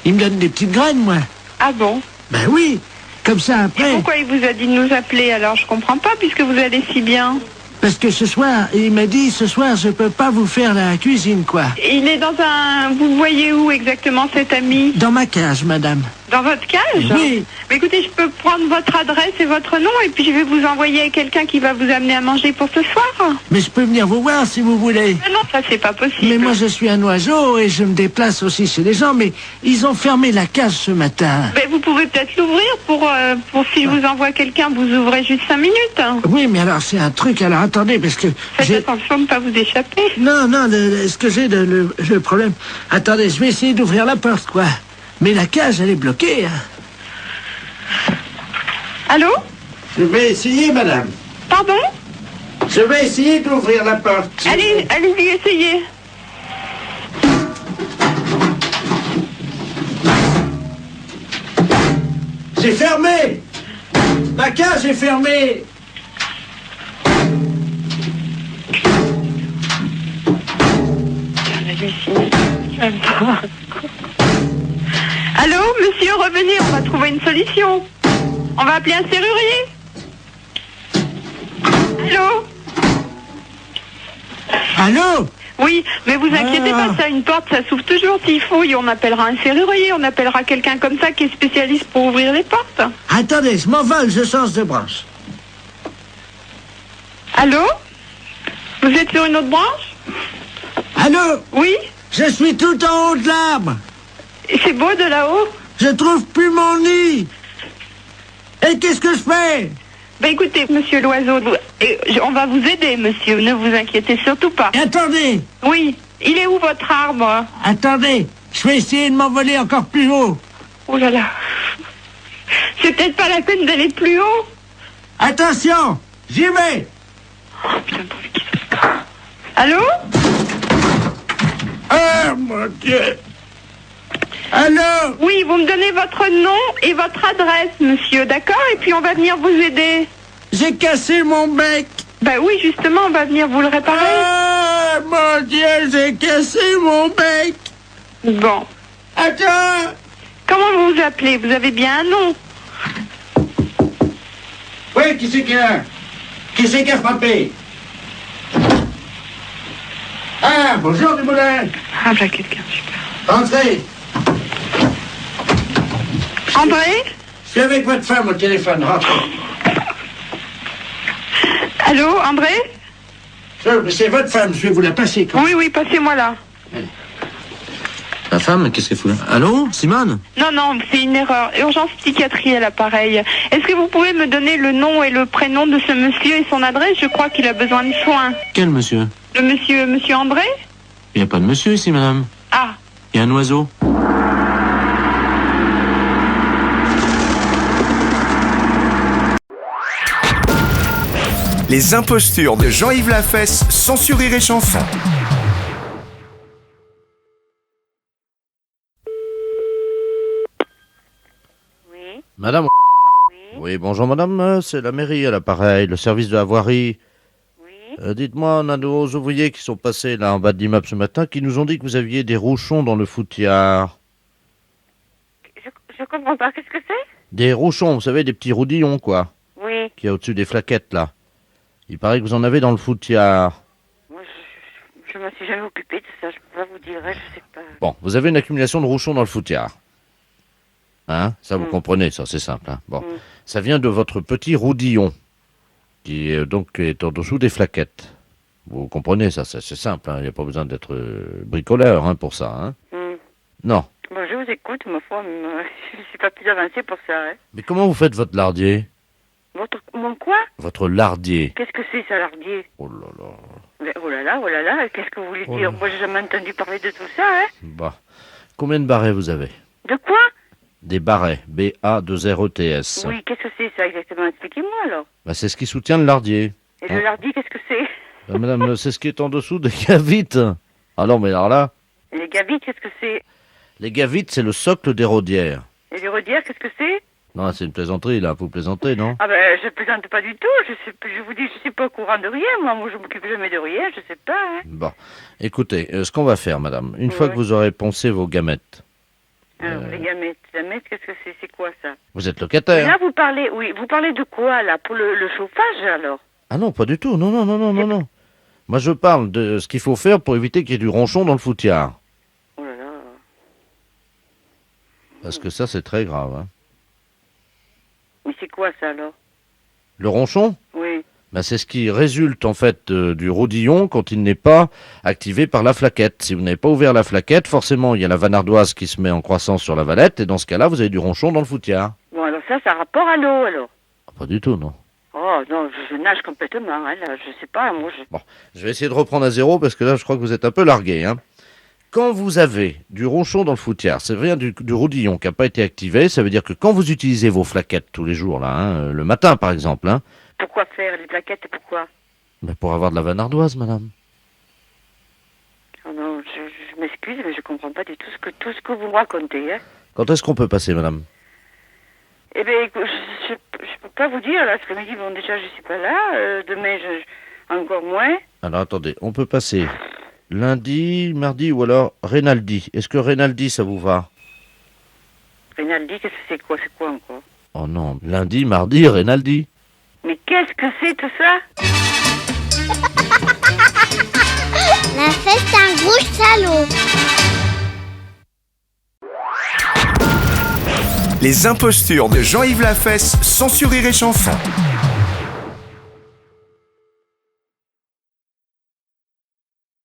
Il me donne des petites graines, moi. Ah bon? Ben oui, comme ça après... Et pourquoi il vous a dit de nous appeler alors? Je comprends pas, puisque vous allez si bien. Parce que ce soir, il m'a dit, ce soir, je peux pas vous faire la cuisine, quoi. Il est dans un... Vous le voyez où exactement, cet ami? Dans ma cage, madame. Dans votre cage? Oui. Mais écoutez, je peux prendre votre adresse et votre nom, et puis je vais vous envoyer quelqu'un qui va vous amener à manger pour ce soir. Mais je peux venir vous voir si vous voulez. Mais non, ça c'est pas possible. Mais moi je suis un oiseau et je me déplace aussi chez les gens, mais ils ont fermé la cage ce matin. Mais vous pouvez peut-être l'ouvrir pour si je vous envoie quelqu'un, vous ouvrez juste 5 minutes. Oui, mais alors c'est un truc, alors attendez, parce que... Faites attention de ne pas vous échapper. Non, ce que j'ai le problème... Attendez, je vais essayer d'ouvrir la porte, quoi. Mais la cage, elle est bloquée, hein. Allô? Je vais essayer, madame. Pardon? Je vais essayer d'ouvrir la porte. Allez-y, essayez. C'est fermé. Ma cage est fermée. Allô, monsieur, revenez, on va trouver une solution. On va appeler un serrurier. Allô? Allô? Oui, mais vous inquiétez pas, ça, une porte, ça s'ouvre toujours s'il faut. Et on appellera un serrurier, on appellera quelqu'un comme ça qui est spécialiste pour ouvrir les portes. Attendez, je m'envole, je change de branche. Allô? Vous êtes sur une autre branche? Allô? Oui? Je suis tout en haut de l'arbre. C'est beau de là-haut? Je trouve plus mon nid. Et qu'est-ce que je fais? Ben écoutez, monsieur l'oiseau, on va vous aider, monsieur, ne vous inquiétez surtout pas. Attendez. Oui, il est où votre arbre? Attendez, je vais essayer de m'envoler encore plus haut. Oh là là. C'est peut-être pas la peine d'aller plus haut. Attention, j'y vais. Oh putain, qu'est-ce que c'est? Allô? Oh mon Dieu. Allô? Oui, vous me donnez votre nom et votre adresse, monsieur, d'accord? Et puis on va venir vous aider. J'ai cassé mon bec. Ben oui, justement, on va venir vous le réparer. Oh mon Dieu, j'ai cassé mon bec. Bon. Attends. Comment vous vous appelez? Vous avez bien un nom? Oui, qui c'est qui a? Qui c'est qui a frappé? Ah, bonjour Dumoulin. Ah, voilà quelqu'un, super. Entrez. André? Je suis avec votre femme au téléphone, rentrez. Allô, André? C'est votre femme, je vais vous la passer. Oui, oui, passez-moi là. La femme, qu'est-ce qu'elle fout là? Allô, Simone? Non, non, c'est une erreur. Urgence psychiatrie à l'appareil. Est-ce que vous pouvez me donner le nom et le prénom de ce monsieur et son adresse? Je crois qu'il a besoin de soins. Quel monsieur? Le monsieur André? Il n'y a pas de monsieur ici, madame. Ah. Il y a un oiseau. Les impostures de Jean-Yves Lafesse, sans sur Rire et Chanson. Oui. Madame? Oui, bonjour madame, c'est la mairie à l'appareil, le service de la voirie. Oui. Dites-moi, on a nos ouvriers qui sont passés là en bas de l'immeuble ce matin qui nous ont dit que vous aviez des rouchons dans le foutiard. Je comprends pas, qu'est-ce que c'est? Des rouchons, vous savez, des petits roudillons quoi, Oui. qu'il y a au-dessus des flaquettes là. Il paraît que vous en avez dans le foutiard. Moi, je me suis jamais occupée de ça, je peux pas vous dire, je sais pas. Bon, vous avez une accumulation de rouchons dans le foutiard. Hein? Ça, vous comprenez, ça, c'est simple. Hein? Bon. Ça vient de votre petit roudillon, qui donc est en dessous des flaquettes. Vous comprenez, ça, c'est simple. Il n'y a pas besoin d'être bricoleur pour ça. Hein? Non. Bon, je vous écoute, ma foi, je ne suis pas plus avancée pour ça. Hein. Mais comment vous faites votre lardier? Mon quoi? Votre lardier. Qu'est-ce que c'est, ça, lardier? Oh là là. Mais, oh là là, qu'est-ce que vous voulez dire? Moi, j'ai jamais entendu parler de tout ça, hein? Bah, combien de barrets vous avez? De quoi? Des barrets, B-A-2-R-E-T-S. Oui, qu'est-ce que c'est ça exactement? Expliquez-moi alors. Bah, c'est ce qui soutient le lardier. Et le lardi, qu'est-ce que c'est? Madame, c'est ce qui est en dessous des gavites. Ah non, mais alors là... Et les gavites, qu'est-ce que c'est? Les gavites, c'est le socle des rodières. Et les rodières, qu'est-ce que c'est? Non, c'est une plaisanterie, là. Vous plaisantez, non? Ah ben, je plaisante pas du tout. Je vous dis, je suis pas au courant de rien. Moi je m'occupe jamais de rien. Je sais pas. Hein. Bon, écoutez, ce qu'on va faire, madame, une fois que vous aurez poncé vos gamètes... Alors, les gamètes, qu'est-ce que c'est? C'est quoi ça? Vous êtes locataire. Là, vous parlez de quoi, là? Pour le chauffage, alors? Ah non, pas du tout. Non. Moi, je parle de ce qu'il faut faire pour éviter qu'il y ait du ronchon dans le foutiard. Oh là là. Parce que ça, c'est très grave. Hein. Mais c'est quoi, ça, alors? Le ronchon? Oui. Ben, c'est ce qui résulte, en fait, du rodillon quand il n'est pas activé par la flaquette. Si vous n'avez pas ouvert la flaquette, forcément, il y a la vanne ardoise qui se met en croissance sur la valette, et dans ce cas-là, vous avez du ronchon dans le foutiard. Bon, alors ça a rapport à l'eau, alors? Pas du tout, non. Oh, non, je nage complètement, hein, là, je sais pas, moi, Bon, je vais essayer de reprendre à zéro, parce que là, je crois que vous êtes un peu largué, hein. Quand vous avez du ronchon dans le foutiard, ça vient du rodillon qui n'a pas été activé, ça veut dire que quand vous utilisez vos flaquettes tous les jours, là, hein, le matin, par exemple, hein, Pourquoi faire les plaquettes? Pourquoi? mais pour avoir de la vanne ardoise, madame. Oh non, je m'excuse, mais je comprends pas du tout ce que vous me racontez, hein. Quand est-ce qu'on peut passer, madame? Eh bien, écoute, je peux pas vous dire, là, cet après-midi, bon, déjà, je suis pas là, demain, encore moins. Alors, attendez, on peut passer lundi, mardi ou alors Rinaldi. Est-ce que Rinaldi, ça vous va? Rinaldi, qu'est-ce que c'est quoi? C'est quoi encore? Oh non, lundi, mardi, Rinaldi. Mais qu'est-ce que c'est tout ça? La fête d'un gros salaud. Les impostures de Jean-Yves Lafesse, sans Rire et Chanson.